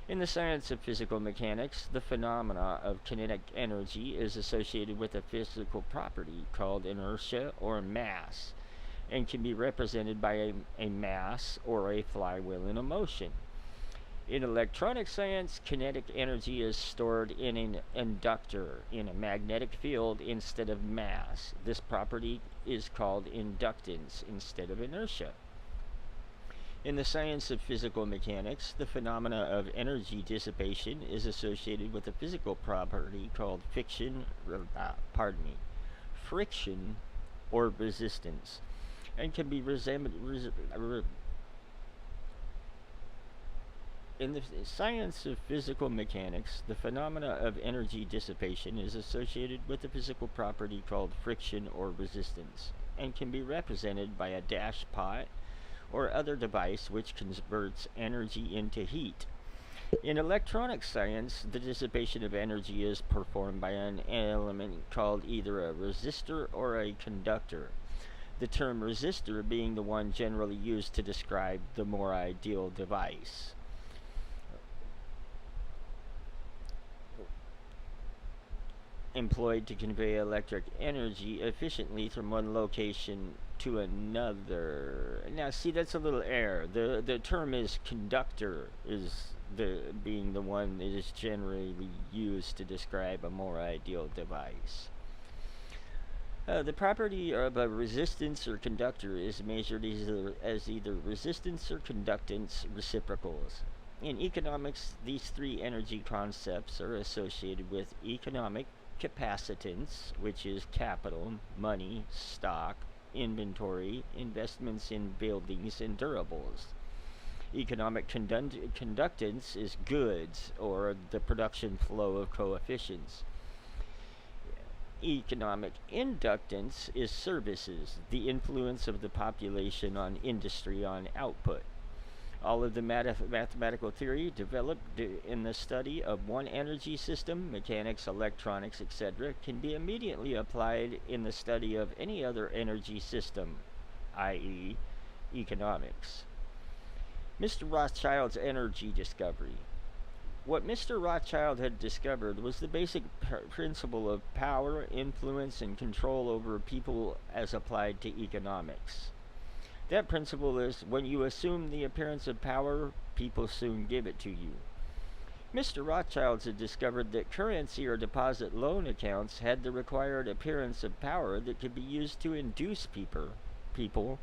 In the science of physical mechanics, the phenomena of kinetic energy is associated with a physical property called inertia or mass, and can be represented by a mass or a flywheel in a motion. In electronic science, kinetic energy is stored in an inductor in a magnetic field instead of mass. This property is called inductance instead of inertia. In the science of physical mechanics, the phenomena of energy dissipation is associated with a physical property called friction or resistance, and can be in the science of physical mechanics, the phenomena of energy dissipation is associated with a physical property called friction or resistance, and can be represented by a dash pot or other device which converts energy into heat. In electronic science, the dissipation of energy is performed by an element called either a resistor or a conductor, the term resistor being the one generally used to describe the more ideal device. Employed to convey electric energy efficiently from one location to another. Now see, that's a little error. The term is conductor is being the one that is generally used to describe a more ideal device. The property of a resistance or conductor is measured as either resistance or conductance reciprocals. In economics, these three energy concepts are associated with economic capacitance, which is capital, money, stock, inventory, investments in buildings and durables. Economic conductance is goods, or the production flow of coefficients. Economic inductance is services, the influence of the population on industry on output. All of the mathematical theory developed in the study of one energy system, mechanics, electronics, etc., can be immediately applied in the study of any other energy system, i.e., economics. Mr. Rothschild's energy discovery. What Mr. Rothschild had discovered was the basic principle of power, influence, and control over people as applied to economics. That principle is, when you assume the appearance of power, people soon give it to you. Mr. Rothschild had discovered that currency or deposit loan accounts had the required appearance of power that could be used to induce people,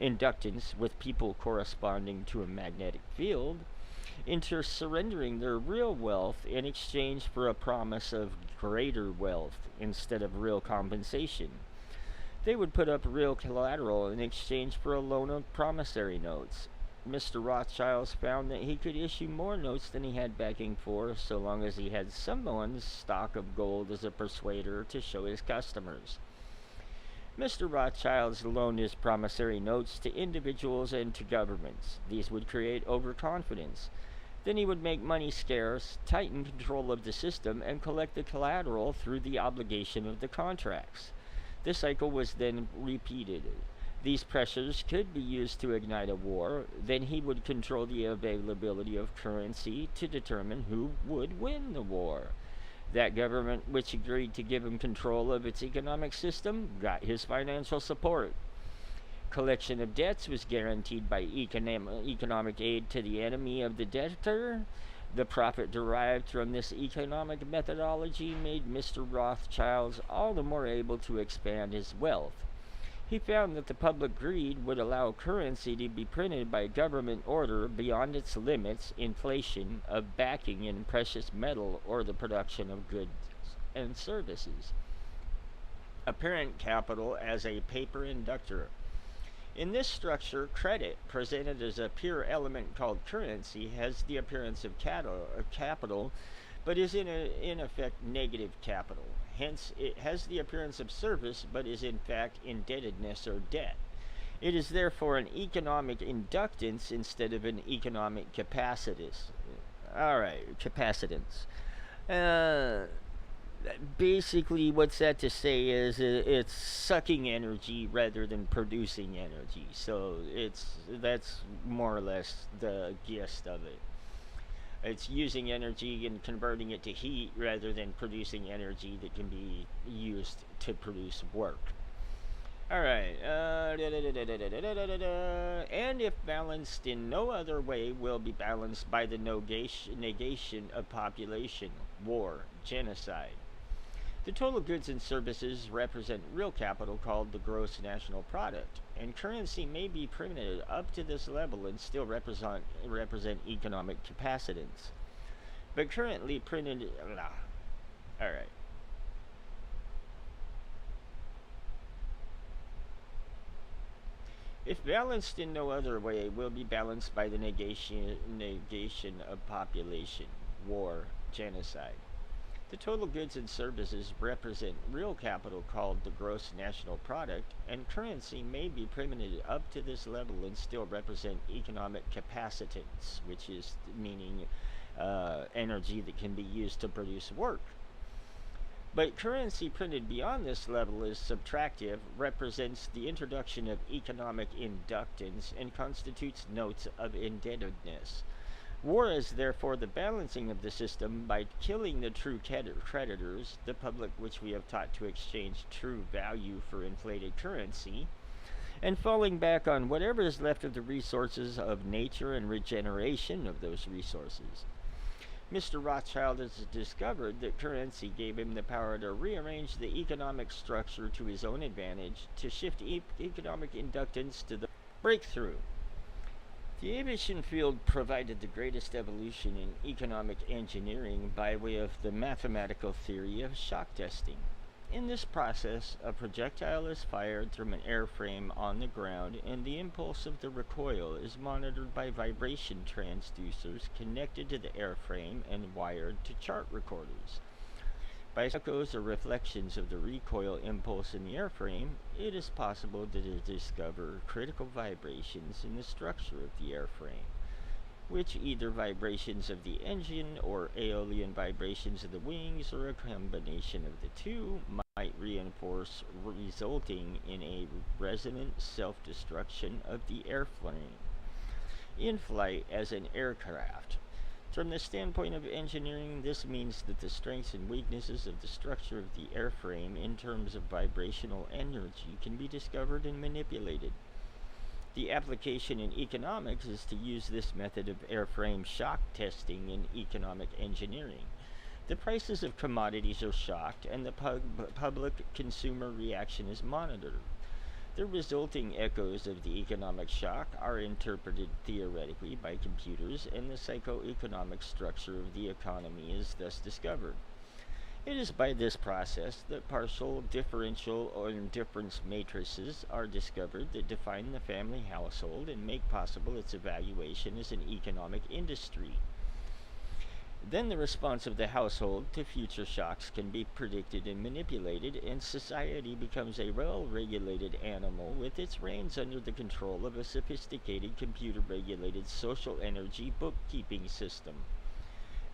inductance with people corresponding to a magnetic field, into surrendering their real wealth in exchange for a promise of greater wealth instead of real compensation. They would put up real collateral in exchange for a loan of promissory notes. Mr. Rothschild found that he could issue more notes than he had backing for, so long as he had someone's stock of gold as a persuader to show his customers. Mr. Rothschild loaned his promissory notes to individuals and to governments. These would create overconfidence. Then he would make money scarce, tighten control of the system, and collect the collateral through the obligation of the contracts. The cycle was then repeated. These pressures could be used to ignite a war. Then he would control the availability of currency to determine who would win the war. That government which agreed to give him control of its economic system got his financial support. Collection of debts was guaranteed by economic aid to the enemy of the debtor. The profit derived from this economic methodology made Mr. Rothschild all the more able to expand his wealth. He found that the public greed would allow currency to be printed by government order beyond its limits, inflation of backing in precious metal, or the production of goods and services. Apparent capital as a paper inductor. In this structure, credit, presented as a pure element called currency, has the appearance of capital, but is in effect negative capital. Hence, it has the appearance of service, but is in fact indebtedness or debt. It is therefore an economic inductance instead of an economic capacitance. Capacitance. Basically, what's that to say is it's sucking energy rather than producing energy. So that's more or less the gist of it. It's using energy and converting it to heat rather than producing energy that can be used to produce work. Alright. And if balanced in no other way, will be balanced by the negation of population, war, genocide. The total goods and services represent real capital called the gross national product, and currency may be printed up to this level and still represent economic capacitance. But currently printed... Alright. If balanced in no other way, will be balanced by the negation of population, war, genocide. The total goods and services represent real capital called the gross national product, and currency may be printed up to this level and still represent economic capacitance, which is meaning energy that can be used to produce work. But currency printed beyond this level is subtractive, represents the introduction of economic inductance, and constitutes notes of indebtedness. War is therefore the balancing of the system by killing the true creditors, the public which we have taught to exchange true value for inflated currency, and falling back on whatever is left of the resources of nature and regeneration of those resources. Mr. Rothschild has discovered that currency gave him the power to rearrange the economic structure to his own advantage, to shift economic inductance to the breakthrough. The aviation field provided the greatest evolution in economic engineering by way of the mathematical theory of shock testing. In this process, a projectile is fired from an airframe on the ground, and the impulse of the recoil is monitored by vibration transducers connected to the airframe and wired to chart recorders. By echoes or reflections of the recoil impulse in the airframe, it is possible to discover critical vibrations in the structure of the airframe, which either vibrations of the engine or aeolian vibrations of the wings or a combination of the two might reinforce, resulting in a resonant self-destruction of the airframe in flight as an aircraft. From the standpoint of engineering, this means that the strengths and weaknesses of the structure of the airframe in terms of vibrational energy can be discovered and manipulated. The application in economics is to use this method of airframe shock testing in economic engineering. The prices of commodities are shocked, and the public consumer reaction is monitored. The resulting echoes of the economic shock are interpreted theoretically by computers, and the psychoeconomic structure of the economy is thus discovered. It is by this process that partial, differential, or indifference matrices are discovered that define the family household and make possible its evaluation as an economic industry. Then the response of the household to future shocks can be predicted and manipulated, and society becomes a well-regulated animal with its reins under the control of a sophisticated computer-regulated social energy bookkeeping system.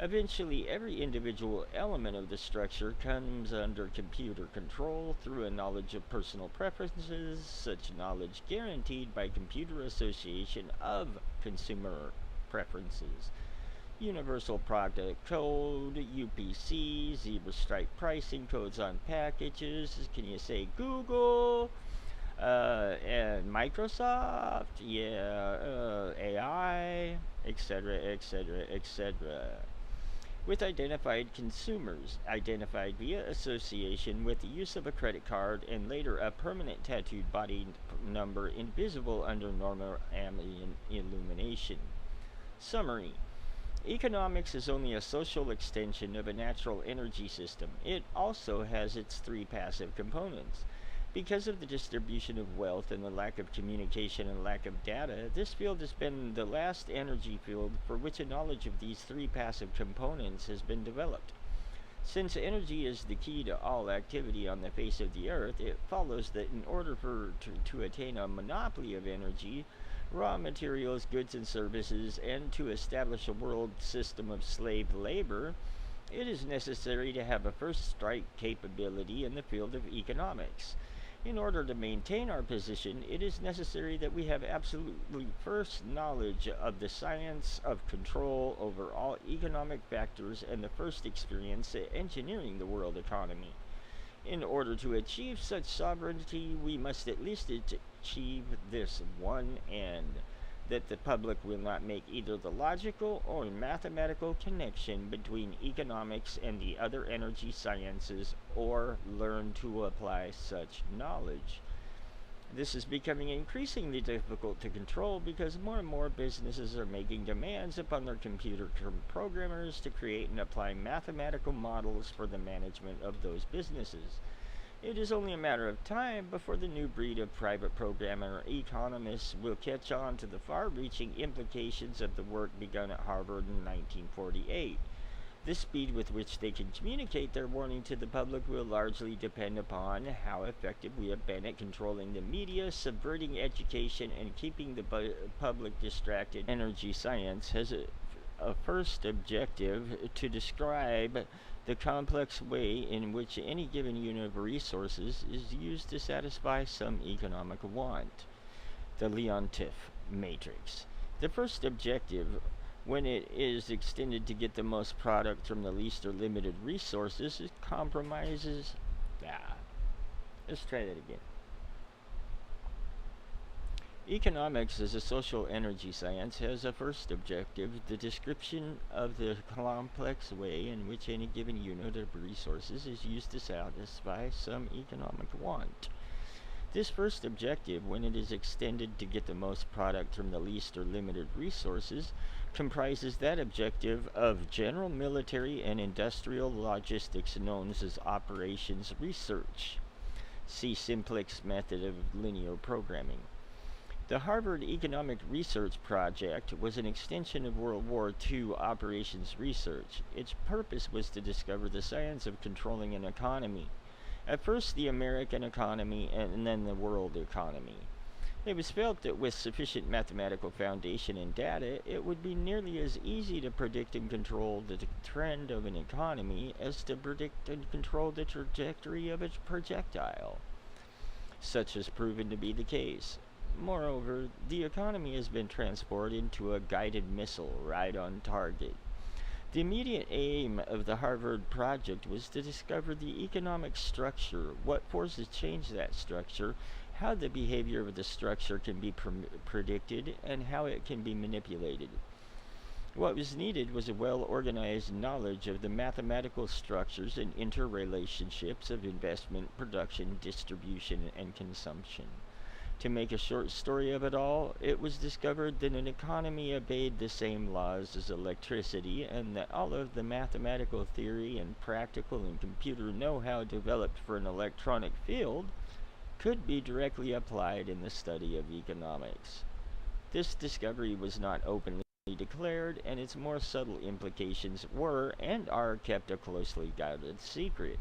Eventually, every individual element of the structure comes under computer control through a knowledge of personal preferences, such knowledge guaranteed by computer association of consumer preferences. Universal Product Code, UPC, zebra stripe pricing codes on packages. Can you say Google? And Microsoft? Yeah, AI, etc., etc., etc. With identified consumers, identified via association with the use of a credit card and later a permanent tattooed body number invisible under normal ambient illumination. Summary. Economics is only a social extension of a natural energy system. It also has its three passive components. Because of the distribution of wealth and the lack of communication and lack of data, this field has been the last energy field for which a knowledge of these three passive components has been developed. Since energy is the key to all activity on the face of the earth, it follows that in order to attain a monopoly of energy, raw materials, goods, and services, and to establish a world system of slave labor, it is necessary to have a first strike capability in the field of economics. In order to maintain our position, it is necessary that we have absolutely first knowledge of the science of control over all economic factors and the first experience at engineering the world economy. In order to achieve such sovereignty, we must at least achieve this one end, that the public will not make either the logical or mathematical connection between economics and the other energy sciences or learn to apply such knowledge. This is becoming increasingly difficult to control because more and more businesses are making demands upon their computer programmers to create and apply mathematical models for the management of those businesses. It is only a matter of time before the new breed of private programmer economists will catch on to the far-reaching implications of the work begun at Harvard in 1948. The speed with which they can communicate their warning to the public will largely depend upon how effective we have been at controlling the media, subverting education, and keeping the public distracted. Energy science has a first objective to describe the complex way in which any given unit of resources is used to satisfy some economic want. The Leontief matrix. The first objective, when it is extended to get the most product from the least or limited resources, it compromises. Let's try that again. Economics as a social energy science has a first objective, the description of the complex way in which any given unit of resources is used to satisfy some economic want. This first objective, when it is extended to get the most product from the least or limited resources, comprises that objective of general military and industrial logistics known as operations research. See Simplex method of linear programming. The Harvard Economic Research Project was an extension of World War II operations research. Its purpose was to discover the science of controlling an economy. At first the American economy and then the world economy. It was felt that with sufficient mathematical foundation and data, it would be nearly as easy to predict and control the trend of an economy as to predict and control the trajectory of its projectile. Such has proven to be the case. Moreover, the economy has been transformed into a guided missile right on target. The immediate aim of the Harvard project was to discover the economic structure, what forces change that structure, how the behavior of the structure can be predicted, and how it can be manipulated. What was needed was a well-organized knowledge of the mathematical structures and interrelationships of investment, production, distribution, and consumption. To make a short story of it all, it was discovered that an economy obeyed the same laws as electricity, and that all of the mathematical theory and practical and computer know-how developed for an electronic field could be directly applied in the study of economics. This discovery was not openly declared, and its more subtle implications were and are kept a closely guarded secret.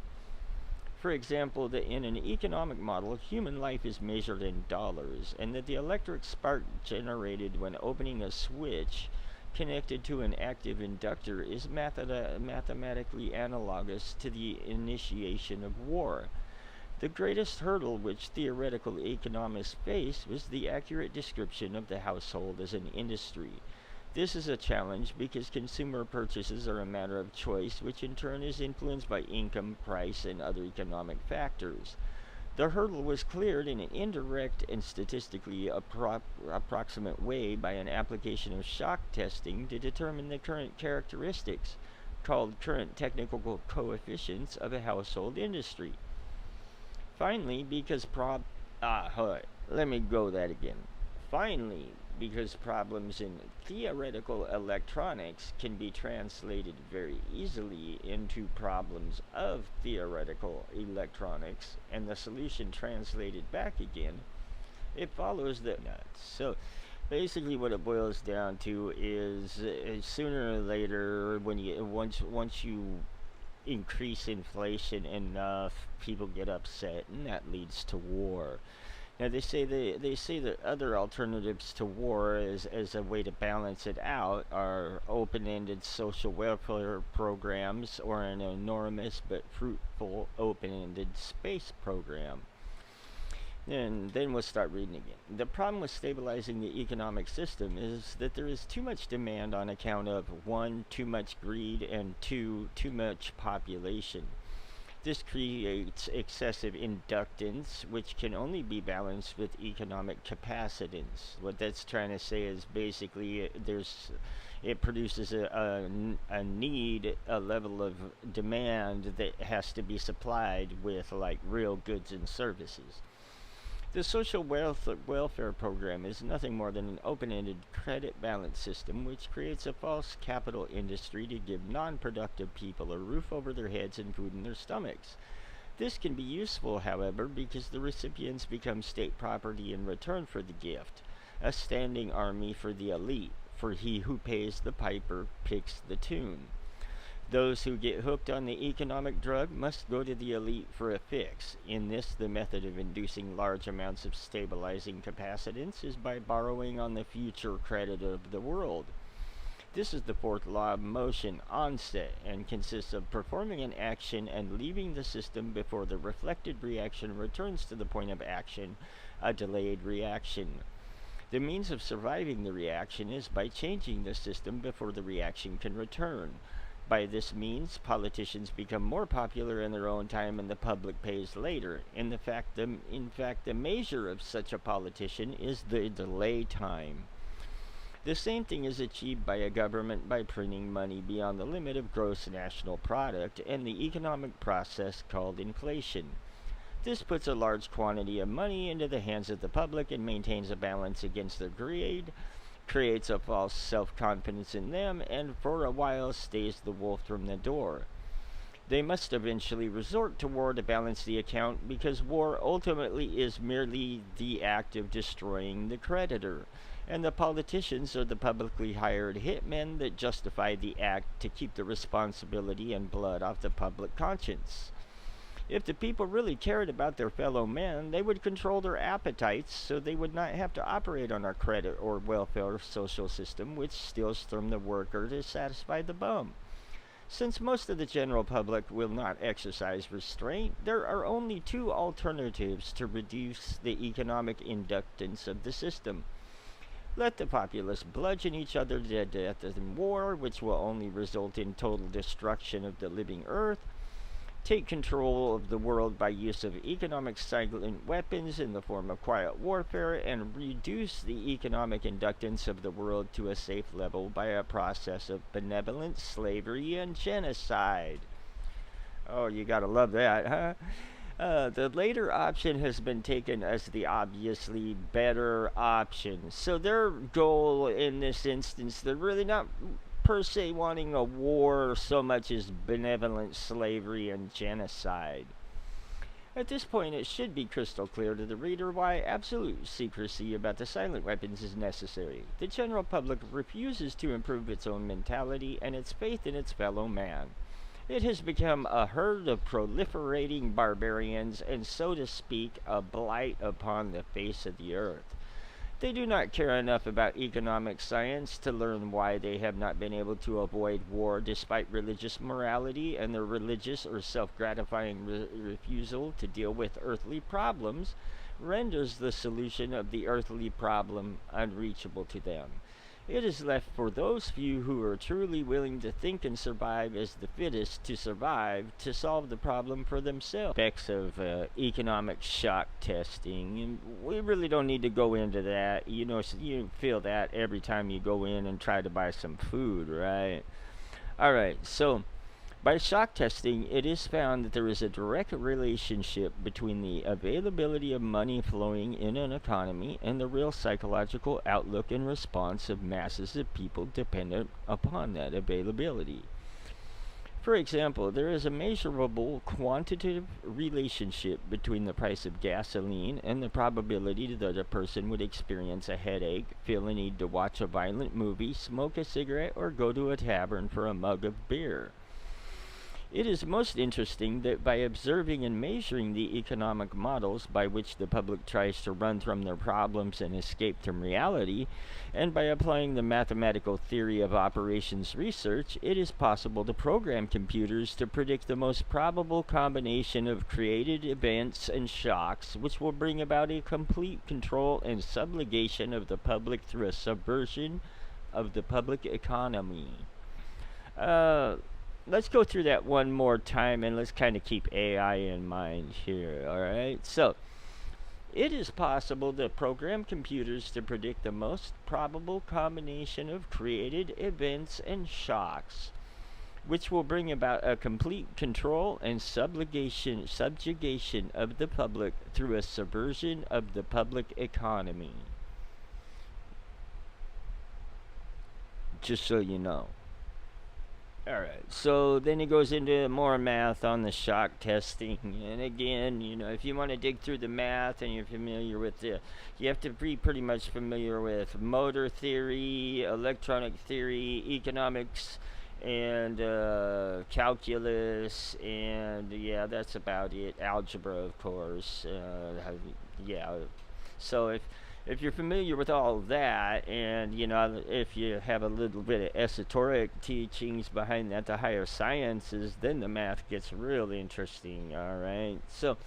For example, that in an economic model, human life is measured in dollars, and that the electric spark generated when opening a switch connected to an active inductor is mathematically analogous to the initiation of war. The greatest hurdle which theoretical economists face was the accurate description of the household as an industry. This is a challenge because consumer purchases are a matter of choice, which in turn is influenced by income, price, and other economic factors. The hurdle was cleared in an indirect and statistically approximate way by an application of shock testing to determine the current characteristics, called current technical coefficients, of a household industry. Finally, because because problems in theoretical electronics can be translated very easily into problems of theoretical electronics, and the solution translated back again, it follows that. So basically what it boils down to is sooner or later, once you increase inflation enough, people get upset, and that leads to war. Now they say that other alternatives to war as a way to balance it out are open-ended social welfare programs or an enormous but fruitful open-ended space program. And then we'll start reading again. The problem with stabilizing the economic system is that there is too much demand on account of 1, too much greed, and 2, too much population. This creates excessive inductance, which can only be balanced with economic capacitance. What that's trying to say is basically it produces a need, a level of demand that has to be supplied with like real goods and services. The social welfare program is nothing more than an open-ended credit balance system which creates a false capital industry to give non-productive people a roof over their heads and food in their stomachs. This can be useful, however, because the recipients become state property in return for the gift, a standing army for the elite, for he who pays the piper picks the tune. Those who get hooked on the economic drug must go to the elite for a fix. In this, the method of inducing large amounts of stabilizing capacitance is by borrowing on the future credit of the world. This is the fourth law of motion, onset, and consists of performing an action and leaving the system before the reflected reaction returns to the point of action, a delayed reaction. The means of surviving the reaction is by changing the system before the reaction can return. By this means, politicians become more popular in their own time and the public pays later. In fact, the measure of such a politician is the delay time. The same thing is achieved by a government by printing money beyond the limit of gross national product and the economic process called inflation. This puts a large quantity of money into the hands of the public and maintains a balance against their greed, creates a false self-confidence in them, and for a while stays the wolf from the door. They must eventually resort to war to balance the account because war ultimately is merely the act of destroying the creditor, and the politicians are the publicly hired hitmen that justify the act to keep the responsibility and blood off the public conscience. If the people really cared about their fellow men, they would control their appetites so they would not have to operate on our credit or welfare social system, which steals from the worker to satisfy the bum. Since most of the general public will not exercise restraint, there are only two alternatives to reduce the economic inductance of the system. Let the populace bludgeon each other to death in war, which will only result in total destruction of the living earth. Take control of the world by use of economic silent weapons in the form of quiet warfare, and reduce the economic inductance of the world to a safe level by a process of benevolent slavery and genocide. Oh, you gotta love that, huh? The later option has been taken as the obviously better option. So their goal in this instance, they're really not per se wanting a war so much as benevolent slavery and genocide. At this point, it should be crystal clear to the reader why absolute secrecy about the silent weapons is necessary. The general public refuses to improve its own mentality and its faith in its fellow man. It has become a herd of proliferating barbarians and, so to speak, a blight upon the face of the earth. They do not care enough about economic science to learn why they have not been able to avoid war despite religious morality and their religious or self-gratifying refusal to deal with earthly problems renders the solution of the earthly problem unreachable to them. It is left for those few who are truly willing to think and survive as the fittest to survive to solve the problem for themselves. Aspects of economic shock testing, and we really don't need to go into that. You know, you feel that every time you go in and try to buy some food, right? Alright, so by shock testing, it is found that there is a direct relationship between the availability of money flowing in an economy and the real psychological outlook and response of masses of people dependent upon that availability. For example, there is a measurable quantitative relationship between the price of gasoline and the probability that a person would experience a headache, feel a need to watch a violent movie, smoke a cigarette, or go to a tavern for a mug of beer. It is most interesting that by observing and measuring the economic models by which the public tries to run from their problems and escape from reality, and by applying the mathematical theory of operations research, it is possible to program computers to predict the most probable combination of created events and shocks which will bring about a complete control and subjugation of the public through a subversion of the public economy. Let's go through that one more time, and let's kind of keep AI in mind here, alright? So, it is possible to program computers to predict the most probable combination of created events and shocks, which will bring about a complete control and subjugation of the public through a subversion of the public economy. Just so you know. Alright, so then it goes into more math on the shock testing. And again, you know, if you want to dig through the math and you're familiar with the, you have to be pretty much familiar with motor theory, electronic theory, economics, and calculus, and yeah, that's about it. Algebra, of course. Yeah, so if you're familiar with all of that, and you know, if you have a little bit of esoteric teachings behind that, the higher sciences, then the math gets really interesting. All right, so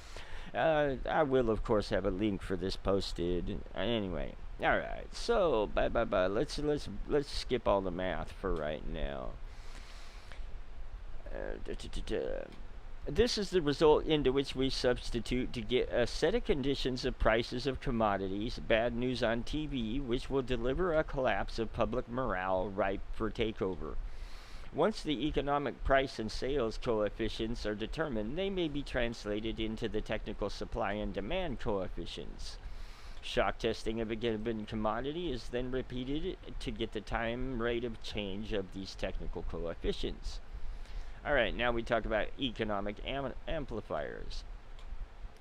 I will of course have a link for this posted anyway. All right, so bye. Let's skip all the math for right now. This is the result into which we substitute to get a set of conditions of prices of commodities, bad news on TV, which will deliver a collapse of public morale ripe for takeover. Once the economic price and sales coefficients are determined, they may be translated into the technical supply and demand coefficients. Shock testing of a given commodity is then repeated to get the time rate of change of these technical coefficients. Alright, now we talk about economic amplifiers.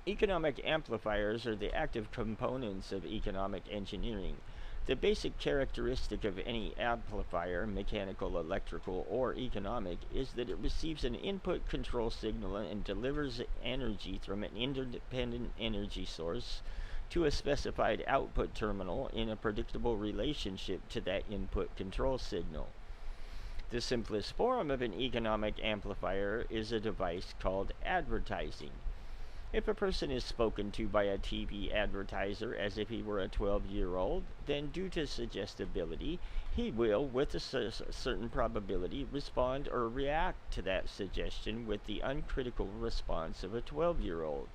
Economic amplifiers are the active components of economic engineering. The basic characteristic of any amplifier, mechanical, electrical, or economic, is that it receives an input control signal and delivers energy from an independent energy source to a specified output terminal in a predictable relationship to that input control signal. The simplest form of an economic amplifier is a device called advertising. If a person is spoken to by a TV advertiser as if he were a 12-year-old, then due to suggestibility, he will, with a certain probability, respond or react to that suggestion with the uncritical response of a 12-year-old,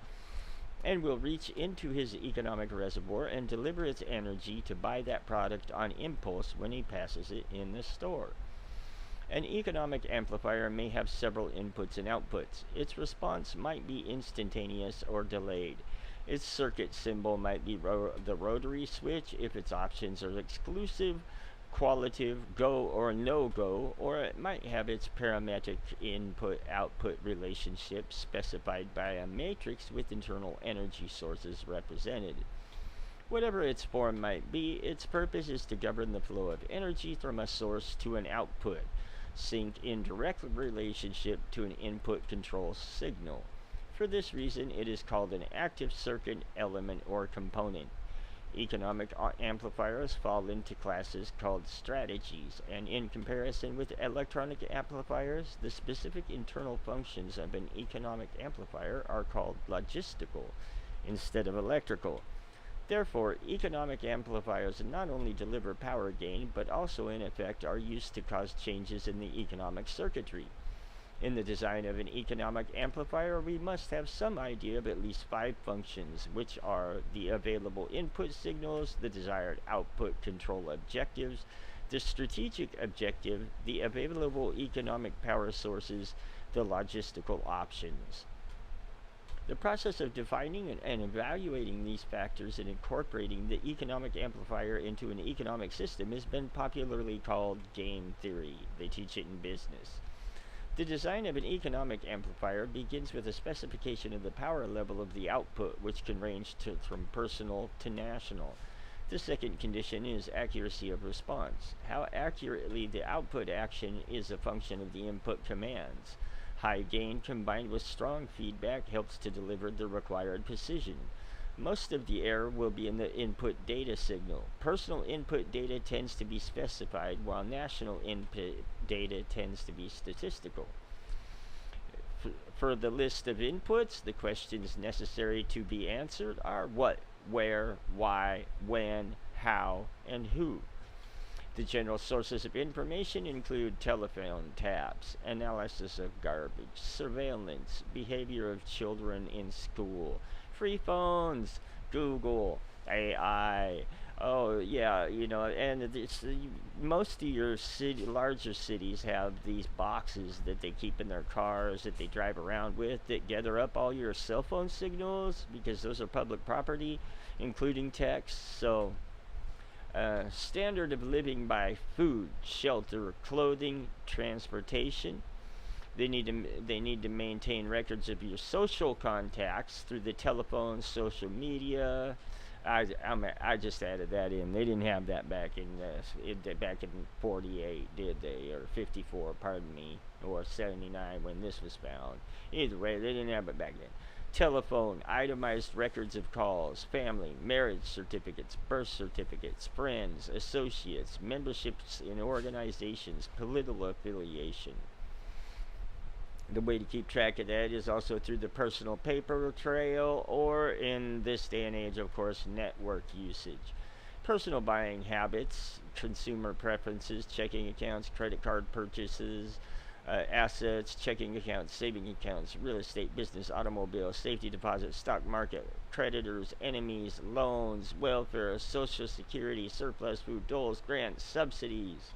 and will reach into his economic reservoir and deliver its energy to buy that product on impulse when he passes it in the store. An economic amplifier may have several inputs and outputs. Its response might be instantaneous or delayed. Its circuit symbol might be the rotary switch if its options are exclusive, qualitative, go or no go, or it might have its parametric input output relationship specified by a matrix with internal energy sources represented. Whatever its form might be, its purpose is to govern the flow of energy from a source to an output, synced in direct relationship to an input control signal. For this reason, it is called an active circuit element or component. Economic amplifiers fall into classes called strategies, and in comparison with electronic amplifiers, the specific internal functions of an economic amplifier are called logistical instead of electrical. Therefore, economic amplifiers not only deliver power gain, but also in effect are used to cause changes in the economic circuitry. In the design of an economic amplifier, we must have some idea of at least 5 functions, which are the available input signals, the desired output control objectives, the strategic objective, the available economic power sources, the logistical options. The process of defining and evaluating these factors and incorporating the economic amplifier into an economic system has been popularly called game theory. They teach it in business. The design of an economic amplifier begins with a specification of the power level of the output, which can range from personal to national. The second condition is accuracy of response. How accurately the output action is a function of the input commands. High gain combined with strong feedback helps to deliver the required precision. Most of the error will be in the input data signal. Personal input data tends to be specified, while national input data tends to be statistical. For the list of inputs, the questions necessary to be answered are what, where, why, when, how, and who. The general sources of information include telephone taps, analysis of garbage, surveillance, behavior of children in school, free phones, Google, AI. Oh yeah, and most of your larger cities have these boxes that they keep in their cars that they drive around with that gather up all your cell phone signals because those are public property, including text. So, standard of living by food, shelter, clothing, transportation. They need to maintain records of your social contacts through the telephone, social media. I just added that in. They didn't have that back in 48, did they? Or 54, pardon me, or 79 when this was found. Either way, they didn't have it back then. Telephone, itemized records of calls, family, marriage certificates, birth certificates, friends, associates, memberships in organizations, political affiliation. The way to keep track of that is also through the personal paper trail, or in this day and age, of course, network usage. Personal buying habits, consumer preferences, checking accounts, credit card purchases, assets, checking accounts, saving accounts, real estate, business, automobile, safety deposits, stock market, creditors, enemies, loans, welfare, social security, surplus food, doles, grants, subsidies.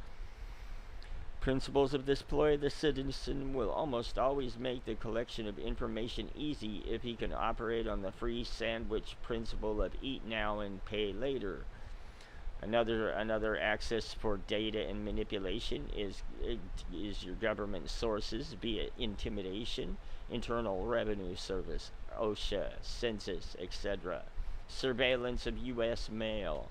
Principles of deploy: the citizen will almost always make the collection of information easy if he can operate on the free sandwich principle of eat now and pay later. Another access for data and manipulation is your government sources, be it intimidation, Internal Revenue Service, OSHA, Census, etc. Surveillance of U.S. mail.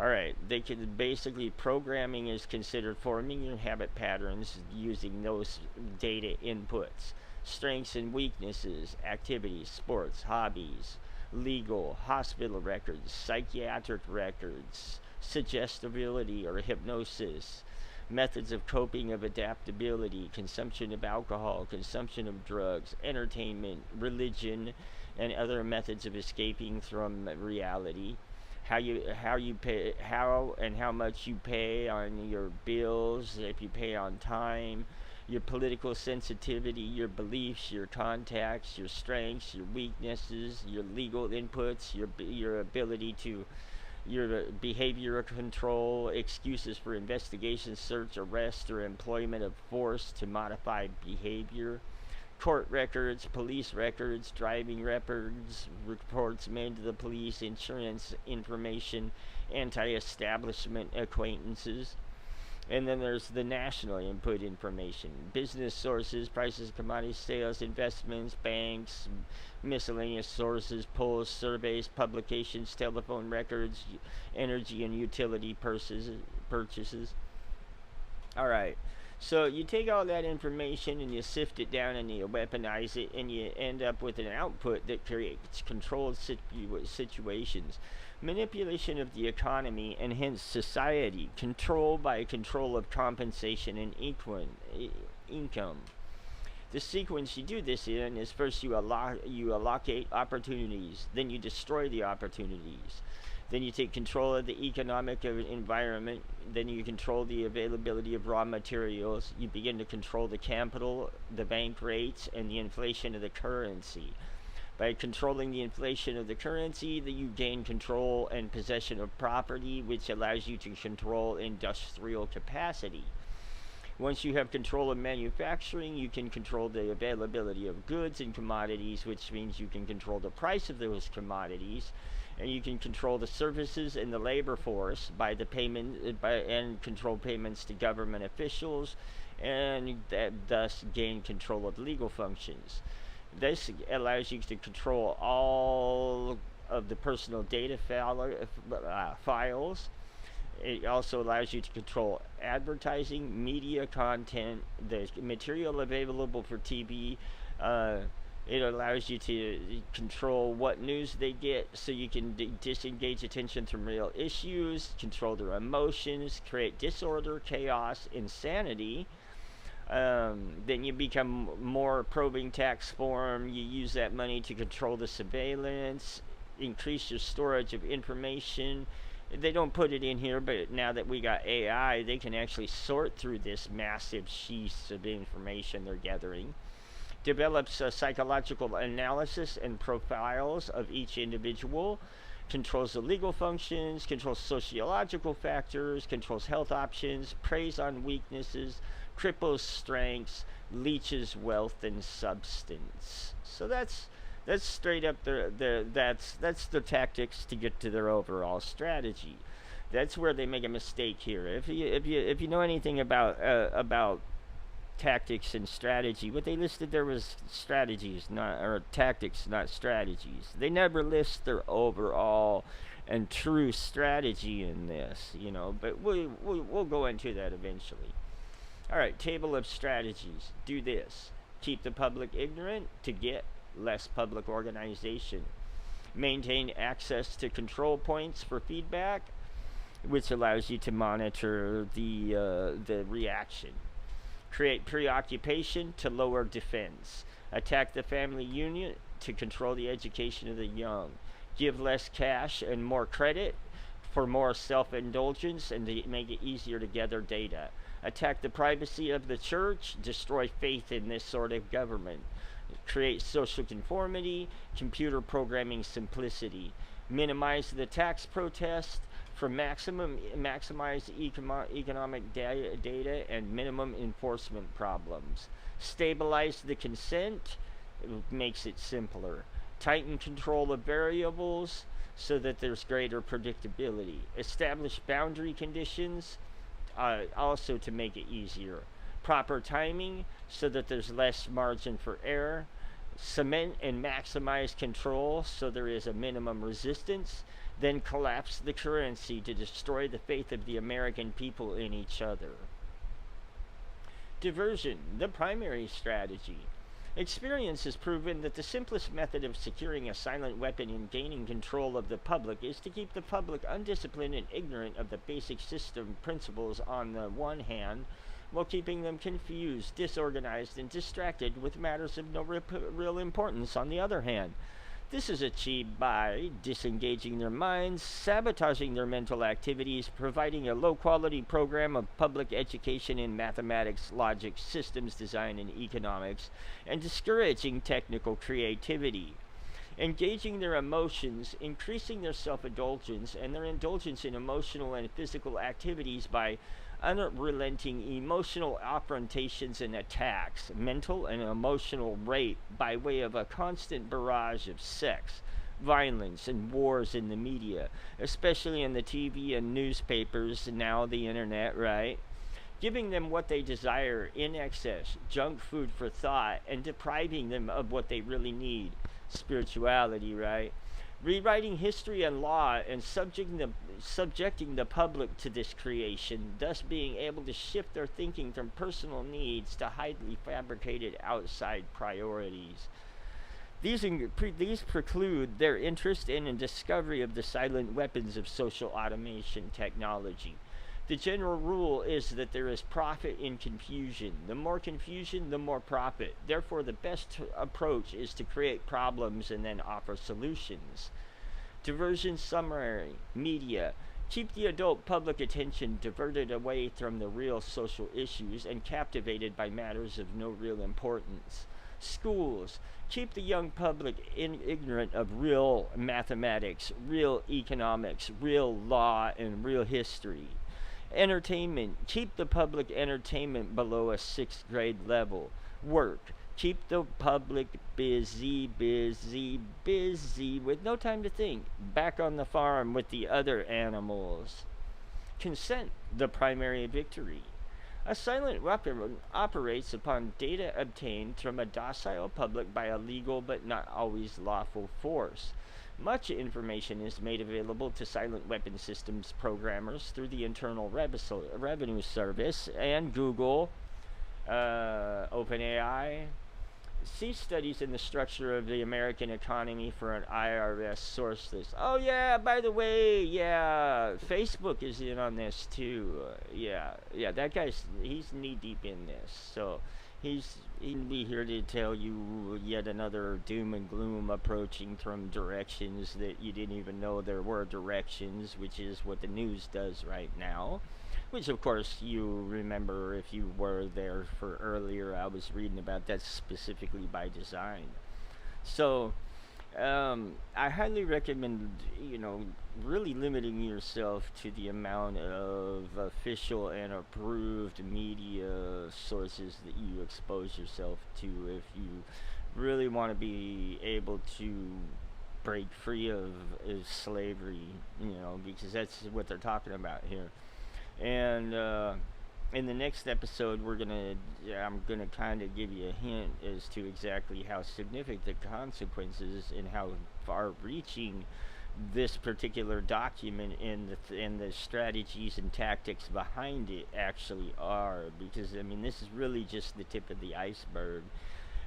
Alright, they can basically, programming is considered forming your habit patterns using those data inputs. Strengths and weaknesses, activities, sports, hobbies, legal, hospital records, psychiatric records, suggestibility or hypnosis, methods of coping of adaptability, consumption of alcohol, consumption of drugs, entertainment, religion, and other methods of escaping from reality. How much you pay on your bills, if you pay on time, your political sensitivity, your beliefs, your contacts, your strengths, your weaknesses, your legal inputs, your ability to your behavioral control, excuses for investigation, search, arrest, or employment of force to modify behavior, court records, police records, driving records, reports made to the police, insurance information, anti-establishment acquaintances. And then there's the national input information, business sources, prices, commodity sales, investments, banks, miscellaneous sources, polls, surveys, publications, telephone records, energy and utility purchases. All right. So you take all that information and you sift it down and you weaponize it and you end up with an output that creates controlled situations. Manipulation of the economy and hence society, control by control of compensation and income. The sequence you do this in is first you allocate opportunities, then you destroy the opportunities. Then you take control of the economic environment. Then you control the availability of raw materials. You begin to control the capital, the bank rates, and the inflation of the currency. By controlling the inflation of the currency, you gain control and possession of property, which allows you to control industrial capacity. Once you have control of manufacturing, you can control the availability of goods and commodities, which means you can control the price of those commodities. And you can control the services and the labor force by the payment and control payments to government officials, and thus gain control of legal functions. This allows you to control all of the personal data files. It also allows you to control advertising, media content, the material available for TV. It allows you to control what news they get so you can disengage attention from real issues, control their emotions, create disorder, chaos, insanity. Then you become more probing tax form. You use that money to control the surveillance, increase your storage of information. They don't put it in here, but now that we got AI, they can actually sort through this massive sheath of information they're gathering. Develops a psychological analysis and profiles of each individual, controls the legal functions, controls sociological factors, controls health options, preys on weaknesses, cripples strengths, leeches wealth and substance. So that's straight up that's the tactics to get to their overall strategy. That's where they make a mistake here. If you know anything about tactics and strategy, what they listed there was strategies, or tactics, not strategies. They never list their overall and true strategy in this, but we'll go into that eventually. All right, table of strategies. Do this. Keep the public ignorant to get less public organization. Maintain access to control points for feedback, which allows you to monitor the reaction. Create preoccupation to lower defense. Attack the family unit to control the education of the young. Give less cash and more credit for more self-indulgence and to make it easier to gather data. Attack the privacy of the church. Destroy faith in this sort of government. Create social conformity. Computer programming simplicity. Minimize the tax protest. For maximize economic data and minimum enforcement problems. Stabilize the consent, makes it simpler. Tighten control of variables so that there's greater predictability. Establish boundary conditions, also to make it easier. Proper timing so that there's less margin for error. Cement and maximize control so there is a minimum resistance. Then collapse the currency to destroy the faith of the American people in each other. Diversion, the primary strategy. Experience has proven that the simplest method of securing a silent weapon and gaining control of the public is to keep the public undisciplined and ignorant of the basic system principles on the one hand, while keeping them confused, disorganized, and distracted with matters of no real importance on the other hand. This is achieved by disengaging their minds, sabotaging their mental activities, providing a low-quality program of public education in mathematics, logic, systems design, and economics, and discouraging technical creativity. engaging their emotions, increasing their self-indulgence and their indulgence in emotional and physical activities by unrelenting emotional affrontations and attacks, mental and emotional rape by way of a constant barrage of sex, violence, and wars in the media, especially in the TV and newspapers, and now the internet, right? Giving them what they desire in excess, junk food for thought, and depriving them of what they really need, spirituality, right? Rewriting history and law and subjecting the public to this creation, thus being able to shift their thinking from personal needs to highly fabricated outside priorities. These preclude their interest in and discovery of the silent weapons of social automation technology. The general rule is that there is profit in confusion. The more confusion, the more profit. Therefore, the best approach is to create problems and then offer solutions. Diversion summary, media. Keep the adult public attention diverted away from the real social issues and captivated by matters of no real importance. Schools. Keep the young public ignorant of real mathematics, real economics, real law, and real history. Entertainment. Keep the public entertainment below a 6th grade level. Work. Keep the public busy with no time to think. Back on the farm with the other animals. Consent. The primary victory. A silent weapon operates upon data obtained from a docile public by a legal but not always lawful force. Much information is made available to silent weapon systems programmers through the Internal Revenue Service and Google, OpenAI. See studies in the structure of the American economy for an IRS source list. Oh yeah, by the way, yeah, Facebook is in on this too. Yeah, that he's knee deep in this. So he'll be here to tell you yet another doom and gloom approaching from directions that you didn't even know there were directions, which is what the news does right now. Which, of course, you remember if you were there for earlier, I was reading about that specifically by design. So, I highly recommend, really limiting yourself to the amount of official and approved media sources that you expose yourself to if you really want to be able to break free of slavery, because that's what they're talking about here. And in the next episode, I'm gonna kind of give you a hint as to exactly how significant the consequences and how far-reaching this particular document and the strategies and tactics behind it actually are. Because this is really just the tip of the iceberg,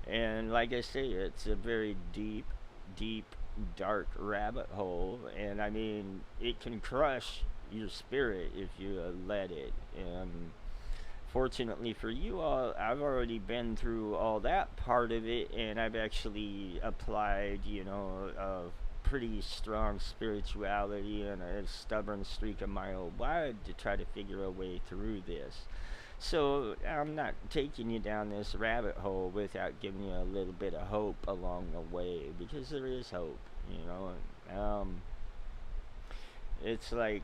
and like I say, it's a very deep, dark rabbit hole, and it can crush your spirit if you let it. And fortunately for you all, I've already been through all that part of it, and I've actually applied a pretty strong spirituality and a stubborn streak of my own blood to try to figure a way through this. So I'm not taking you down this rabbit hole without giving you a little bit of hope along the way, because there is hope. It's like,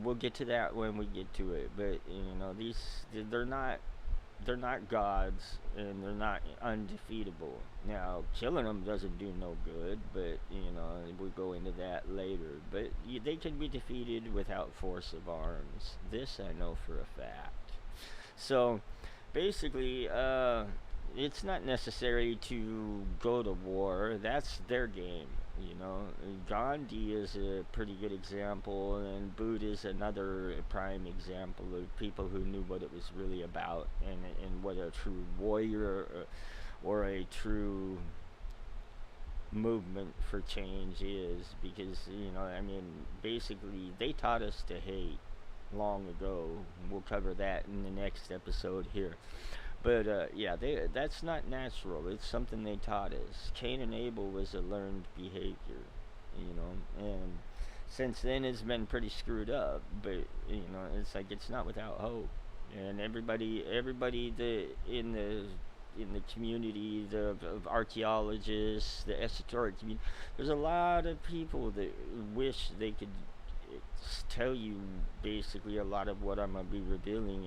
we'll get to that when we get to it, but they're not gods, and they're not undefeatable. Now, killing them doesn't do no good, but we'll go into that later. But they can be defeated without force of arms. This I know for a fact. So basically, it's not necessary to go to war. That's their game. Gandhi is a pretty good example, and Buddha is another prime example of people who knew what it was really about, and what a true warrior or a true movement for change is. Because basically they taught us to hate long ago. We'll cover that in the next episode here. But that's not natural. It's something they taught us. Cain and Abel was a learned behavior, and since then it's been pretty screwed up. But it's like, it's not without hope. And everybody that in the in the community, of archaeologists, the esoteric community. There's a lot of people that wish they could tell you basically a lot of what I'm gonna be revealing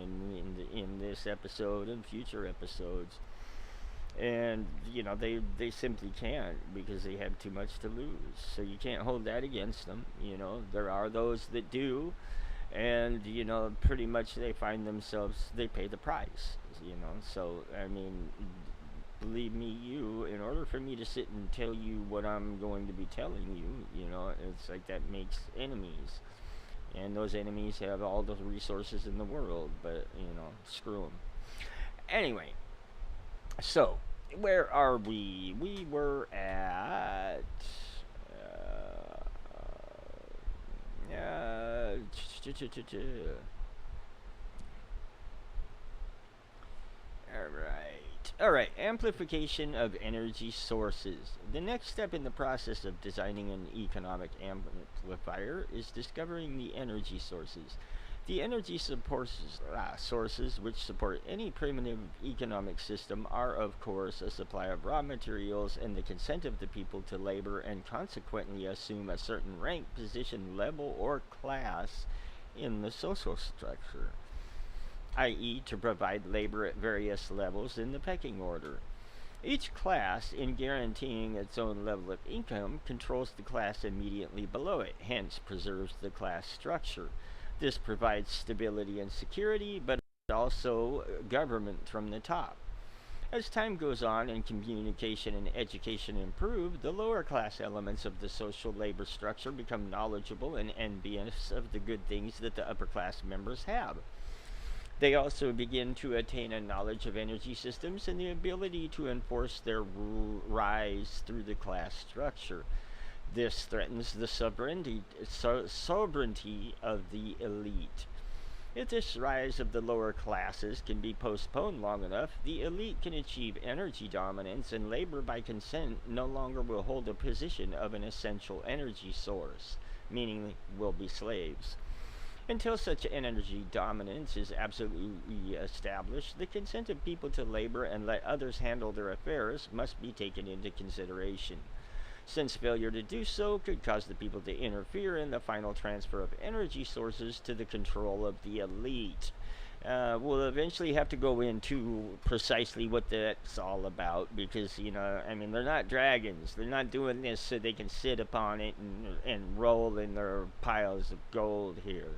in this episode and future episodes, and they simply can't because they have too much to lose. So you can't hold that against them. There are those that do, and pretty much they find themselves, they pay the price. So I mean, believe me, in order for me to sit and tell you what I'm going to be telling you, it's like that makes enemies, and those enemies have all the resources in the world, but screw them. Anyway, so where are we? We were at all right, amplification of energy sources. The next step in the process of designing an economic amplifier is discovering the energy sources. The energy sources which support any primitive economic system are, of course, a supply of raw materials and the consent of the people to labor and consequently assume a certain rank, position, level, or class in the social structure, i.e., to provide labor at various levels in the pecking order. Each class, in guaranteeing its own level of income, controls the class immediately below it, hence preserves the class structure. This provides stability and security, but also government from the top. As time goes on and communication and education improve, the lower class elements of the social labor structure become knowledgeable and envious of the good things that the upper class members have. They also begin to attain a knowledge of energy systems and the ability to enforce their rise through the class structure. This threatens the sovereignty of the elite. If this rise of the lower classes can be postponed long enough, the elite can achieve energy dominance, and labor by consent no longer will hold a position of an essential energy source, meaning will be slaves. Until such energy dominance is absolutely established, the consent of people to labor and let others handle their affairs must be taken into consideration, since failure to do so could cause the people to interfere in the final transfer of energy sources to the control of the elite. We'll eventually have to go into precisely what that's all about, because, they're not dragons. They're not doing this so they can sit upon it and roll in their piles of gold here.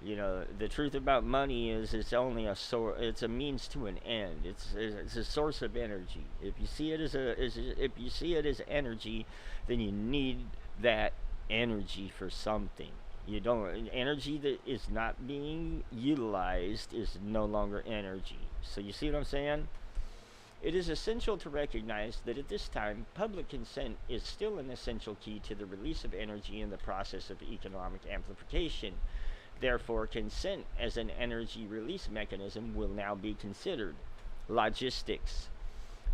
The truth about money is it's only it's a means to an end. It's a source of energy. If you see it as energy, then you need that energy for something. Energy that is not being utilized is no longer energy. So you see what I'm saying? It is essential to recognize that at this time, public consent is still an essential key to the release of energy in the process of economic amplification. Therefore, consent as an energy release mechanism will now be considered. Logistics.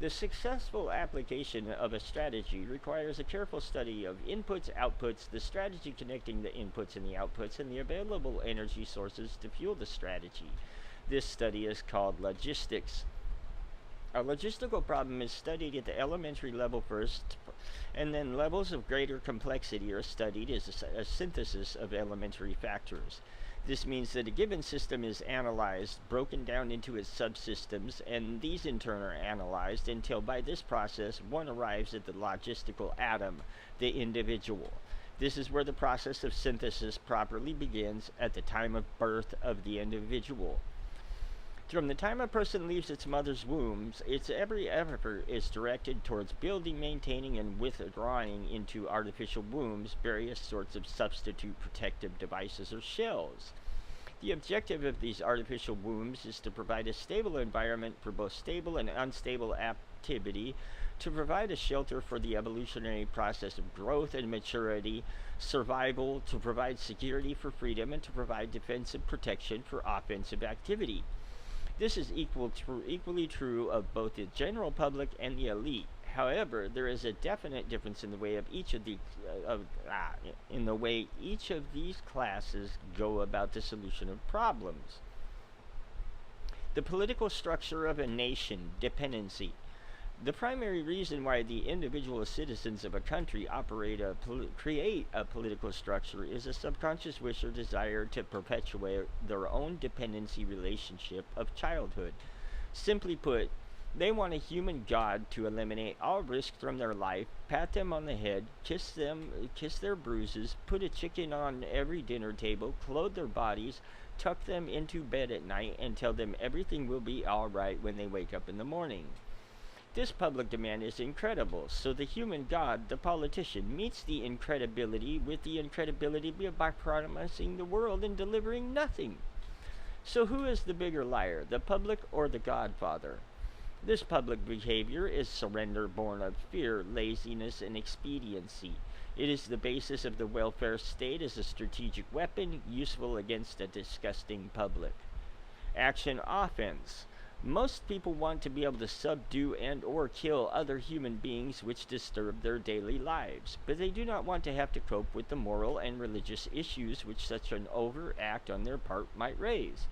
The successful application of a strategy requires a careful study of inputs, outputs, the strategy connecting the inputs and the outputs, and the available energy sources to fuel the strategy. This study is called logistics. A logistical problem is studied at the elementary level first, and then levels of greater complexity are studied as a synthesis of elementary factors. This means that a given system is analyzed, broken down into its subsystems, and these in turn are analyzed until by this process one arrives at the logistical atom, the individual. This is where the process of synthesis properly begins, at the time of birth of the individual. From the time a person leaves its mother's womb, its every effort is directed towards building, maintaining, and withdrawing into artificial wombs various sorts of substitute protective devices or shells. The objective of these artificial wombs is to provide a stable environment for both stable and unstable activity, to provide a shelter for the evolutionary process of growth and maturity, survival, to provide security for freedom, and to provide defensive protection for offensive activity. This is equally true of both the general public and the elite. However, there is a definite difference in the way each of these classes go about the solution of problems. The political structure of a nation, dependency. The primary reason why the individual citizens of a country create a political structure is a subconscious wish or desire to perpetuate their own dependency relationship of childhood. Simply put, they want a human god to eliminate all risk from their life, pat them on the head, kiss their bruises, put a chicken on every dinner table, clothe their bodies, tuck them into bed at night, and tell them everything will be all right when they wake up in the morning. This public demand is incredible, so the human god, the politician, meets the incredibility with the incredibility by promising the world and delivering nothing. So who is the bigger liar, the public or the godfather? This public behavior is surrender born of fear, laziness, and expediency. It is the basis of the welfare state as a strategic weapon useful against a disgusting public. Action offense. Most people want to be able to subdue and or kill other human beings which disturb their daily lives, but they do not want to have to cope with the moral and religious issues which such an overt act on their part might raise.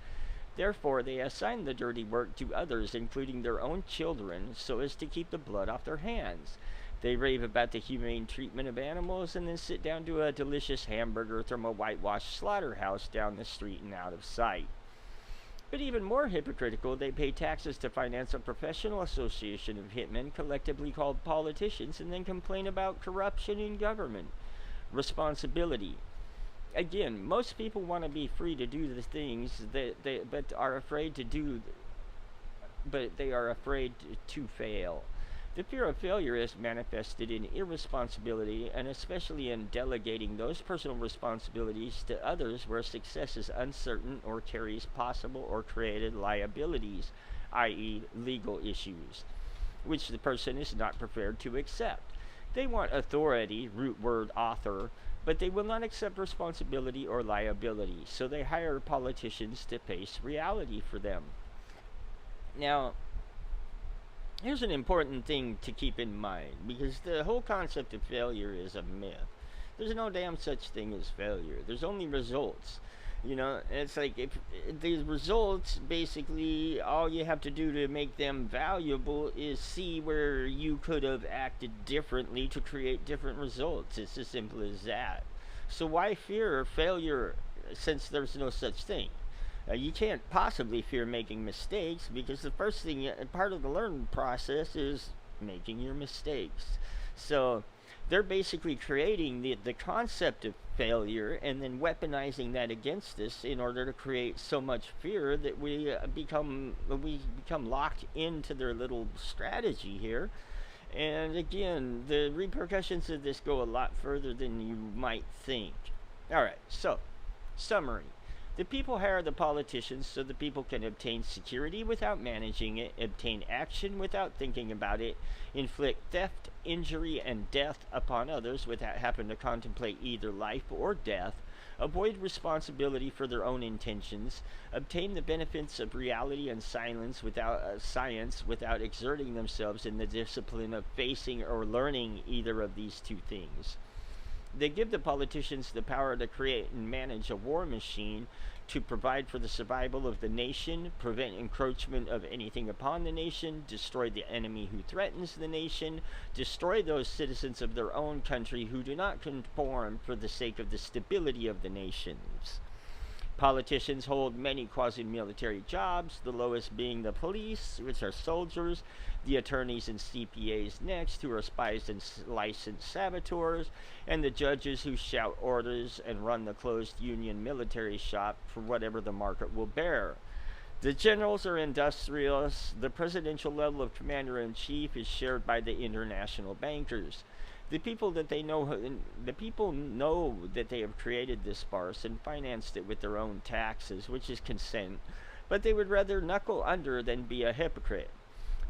Therefore, they assign the dirty work to others, including their own children, so as to keep the blood off their hands. They rave about the humane treatment of animals and then sit down to a delicious hamburger from a whitewashed slaughterhouse down the street and out of sight. But even more hypocritical, they pay taxes to finance a professional association of hitmen collectively called politicians and then complain about corruption in government. Responsibility. Again, most people want to be free to do the things that they are afraid to fail. The fear of failure is manifested in irresponsibility, and especially in delegating those personal responsibilities to others where success is uncertain or carries possible or created liabilities, i.e. legal issues, which the person is not prepared to accept. They want authority, root word author, but they will not accept responsibility or liability, so they hire politicians to face reality for them. Now, here's an important thing to keep in mind, because the whole concept of failure is a myth. There's no damn such thing as failure. There's only results. You know, it's like if these results, basically, all you have to do to make them valuable is see where you could have acted differently to create different results. It's as simple as that. So why fear failure since there's no such thing? You can't possibly fear making mistakes, because the first thing, part of the learning process is making your mistakes. So they're basically creating the concept of failure and then weaponizing that against us in order to create so much fear that we become locked into their little strategy here. And again, the repercussions of this go a lot further than you might think. Alright, so summary. The people hire the politicians so the people can obtain security without managing it, obtain action without thinking about it, inflict theft, injury, and death upon others without having to contemplate either life or death, avoid responsibility for their own intentions, obtain the benefits of reality and science without exerting themselves in the discipline of facing or learning either of these two things. They give the politicians the power to create and manage a war machine to provide for the survival of the nation, prevent encroachment of anything upon the nation, destroy the enemy who threatens the nation, destroy those citizens of their own country who do not conform for the sake of the stability of the nations. Politicians hold many quasi-military jobs, the lowest being the police, which are soldiers, the attorneys and CPAs next, who are spies and licensed saboteurs, and the judges who shout orders and run the closed union military shop for whatever the market will bear. The generals are industrialists. The presidential level of commander-in-chief is shared by the international bankers. The people know that they have created this farce and financed it with their own taxes, which is consent, but they would rather knuckle under than be a hypocrite.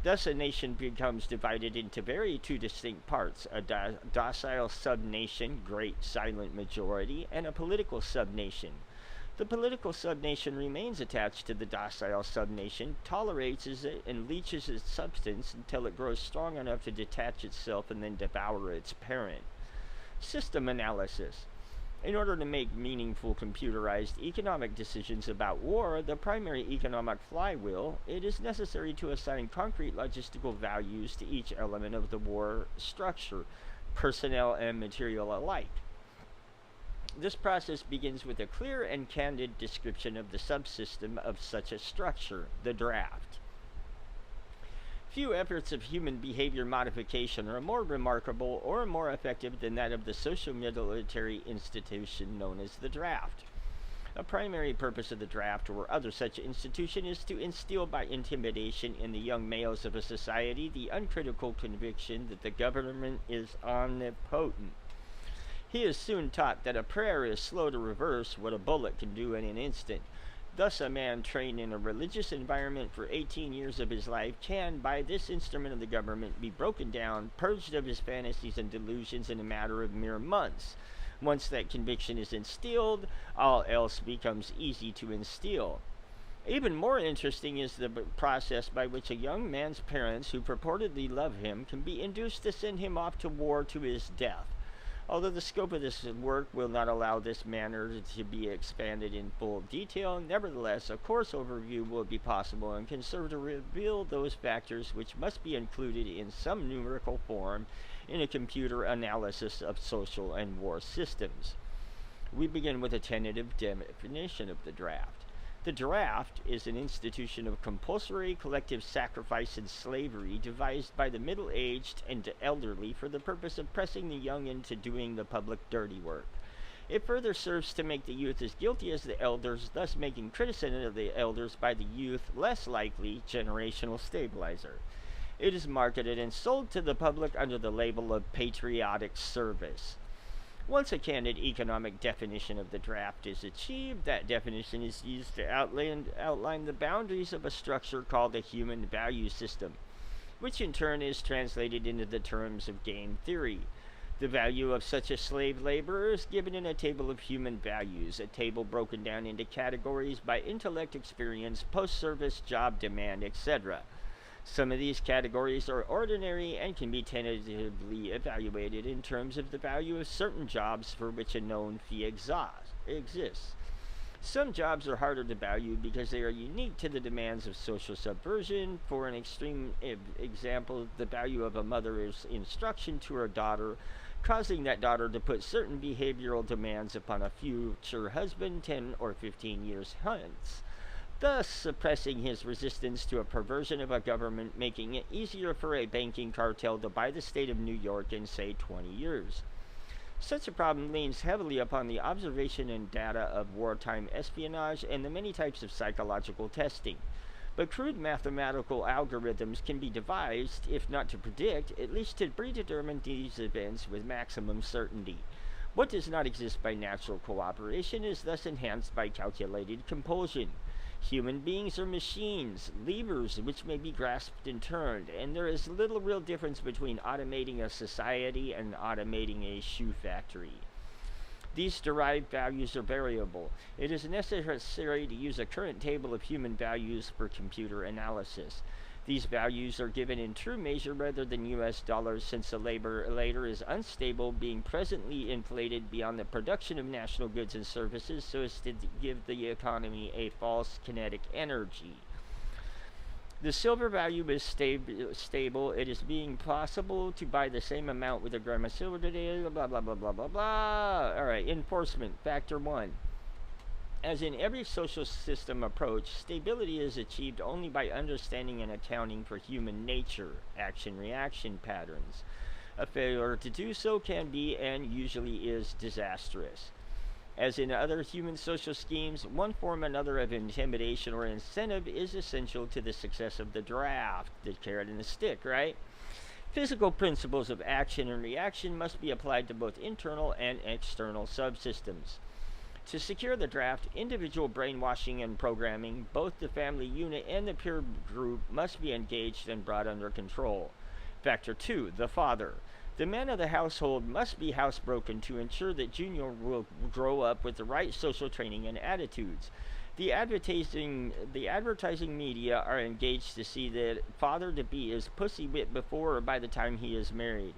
Thus, a nation becomes divided into two distinct parts: a docile sub-nation, great silent majority, and a political sub-nation. The political sub-nation remains attached to the docile sub-nation, tolerates it, and leeches its substance until it grows strong enough to detach itself and then devour its parent. System analysis. In order to make meaningful computerized economic decisions about war, the primary economic flywheel, it is necessary to assign concrete logistical values to each element of the war structure, personnel and material alike. This process begins with a clear and candid description of the subsystem of such a structure, the draft. Few efforts of human behavior modification are more remarkable or more effective than that of the social military institution known as the draft. A primary purpose of the draft or other such institution is to instill by intimidation in the young males of a society the uncritical conviction that the government is omnipotent. He is soon taught that a prayer is slow to reverse what a bullet can do in an instant. Thus, a man trained in a religious environment for 18 years of his life can, by this instrument of the government, be broken down, purged of his fantasies and delusions in a matter of mere months. Once that conviction is instilled, all else becomes easy to instill. Even more interesting is the process by which a young man's parents, who purportedly love him, can be induced to send him off to war to his death. Although the scope of this work will not allow this matter to be expanded in full detail, nevertheless, a course overview will be possible and can serve to reveal those factors which must be included in some numerical form in a computer analysis of social and war systems. We begin with a tentative definition of the draft. The draft is an institution of compulsory collective sacrifice and slavery devised by the middle-aged and elderly for the purpose of pressing the young into doing the public dirty work. It further serves to make the youth as guilty as the elders, thus making criticism of the elders by the youth less likely generational stabilizer. It is marketed and sold to the public under the label of patriotic service. Once a candid economic definition of the draft is achieved, that definition is used to outline the boundaries of a structure called a human value system, which in turn is translated into the terms of game theory. The value of such a slave laborer is given in a table of human values, a table broken down into categories by intellect, experience, post-service, job demand, etc. Some of these categories are ordinary and can be tentatively evaluated in terms of the value of certain jobs for which a known fee exists. Some jobs are harder to value because they are unique to the demands of social subversion. For an extreme example, the value of a mother's instruction to her daughter, causing that daughter to put certain behavioral demands upon a future husband 10 or 15 years hence, thus suppressing his resistance to a perversion of a government, making it easier for a banking cartel to buy the state of New York in, say, 20 years. Such a problem leans heavily upon the observation and data of wartime espionage and the many types of psychological testing. But crude mathematical algorithms can be devised, if not to predict, at least to predetermine these events with maximum certainty. What does not exist by natural cooperation is thus enhanced by calculated compulsion. Human beings are machines, levers which may be grasped and turned, and there is little real difference between automating a society and automating a shoe factory. These derived values are variable. It is necessary to use a current table of human values for computer analysis. These values are given in true measure rather than US dollars, since the labor later is unstable, being presently inflated beyond the production of national goods and services so as to give the economy a false kinetic energy. The silver value is stable. It is being possible to buy the same amount with a gram of silver today, blah, blah, blah, blah, blah, blah. All right, enforcement, factor 1. As in every social system approach, stability is achieved only by understanding and accounting for human nature, action-reaction patterns. A failure to do so can be, and usually is, disastrous. As in other human social schemes, one form or another of intimidation or incentive is essential to the success of the draft, the carrot and the stick, right? Physical principles of action and reaction must be applied to both internal and external subsystems. To secure the draft, individual brainwashing and programming, both the family unit and the peer group, must be engaged and brought under control. Factor 2, the father. The man of the household must be housebroken to ensure that Junior will grow up with the right social training and attitudes. The advertising media are engaged to see that father-to-be is pussy whipped before or by the time he is married.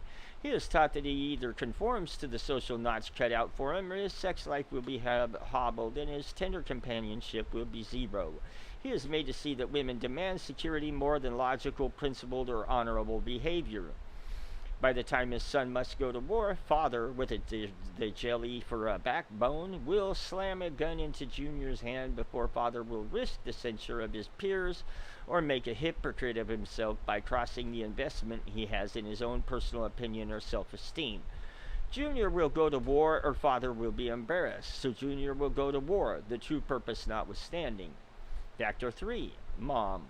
He is taught that he either conforms to the social knots cut out for him, or his sex life will be hobbled and his tender companionship will be zero. He is made to see that women demand security more than logical, principled, or honorable behavior. By the time his son must go to war, father, with the jelly for a backbone, will slam a gun into Junior's hand before father will risk the censure of his peers or make a hypocrite of himself by crossing the investment he has in his own personal opinion or self-esteem. Junior will go to war or father will be embarrassed, so Junior will go to war, the true purpose notwithstanding. Factor 3. Mom.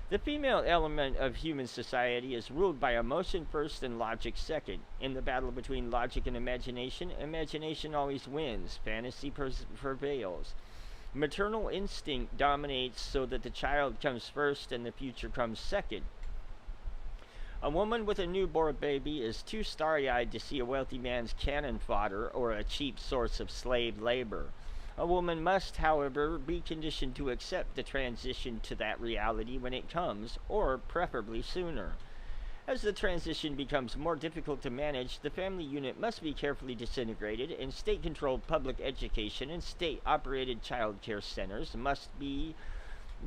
The female element of human society is ruled by emotion first and logic second. In the battle between logic and imagination, imagination always wins. Fantasy prevails. Maternal instinct dominates so that the child comes first and the future comes second. A woman with a newborn baby is too starry-eyed to see a wealthy man's cannon fodder or a cheap source of slave labor. A woman must, however, be conditioned to accept the transition to that reality when it comes, or preferably sooner. As the transition becomes more difficult to manage, the family unit must be carefully disintegrated, and state-controlled public education and state-operated child care centers must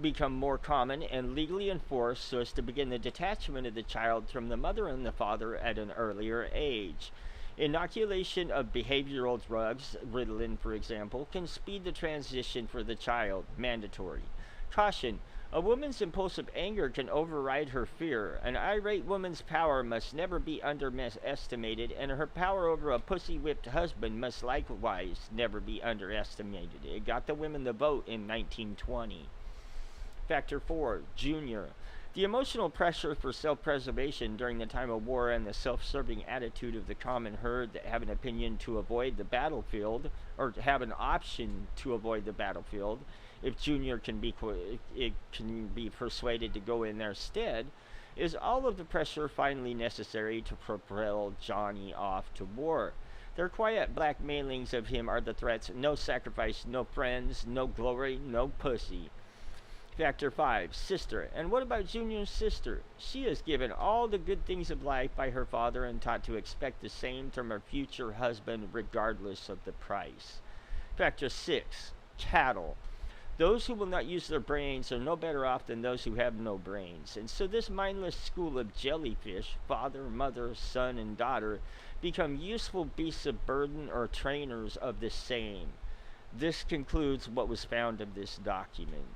become more common and legally enforced so as to begin the detachment of the child from the mother and the father at an earlier age. Inoculation of behavioral drugs, Ritalin for example, can speed the transition for the child. Mandatory. Caution. A woman's impulsive anger can override her fear. An irate woman's power must never be underestimated, and her power over a pussy-whipped husband must likewise never be underestimated. It got the women the vote in 1920. Factor 4. Junior. The emotional pressure for self-preservation during the time of war and the self-serving attitude of the common herd that have an opinion to avoid the battlefield, or have an option to avoid the battlefield, if Junior can be persuaded to go in their stead, is all of the pressure finally necessary to propel Johnny off to war. Their quiet blackmailings of him are the threats: no sacrifice, no friends, no glory, no pussy. Factor 5. Sister. And what about Junior's sister? She is given all the good things of life by her father and taught to expect the same from her future husband regardless of the price. Factor 6. Cattle. Those who will not use their brains are no better off than those who have no brains. And so this mindless school of jellyfish, father, mother, son, and daughter, become useful beasts of burden or trainers of the same. This concludes what was found of this document.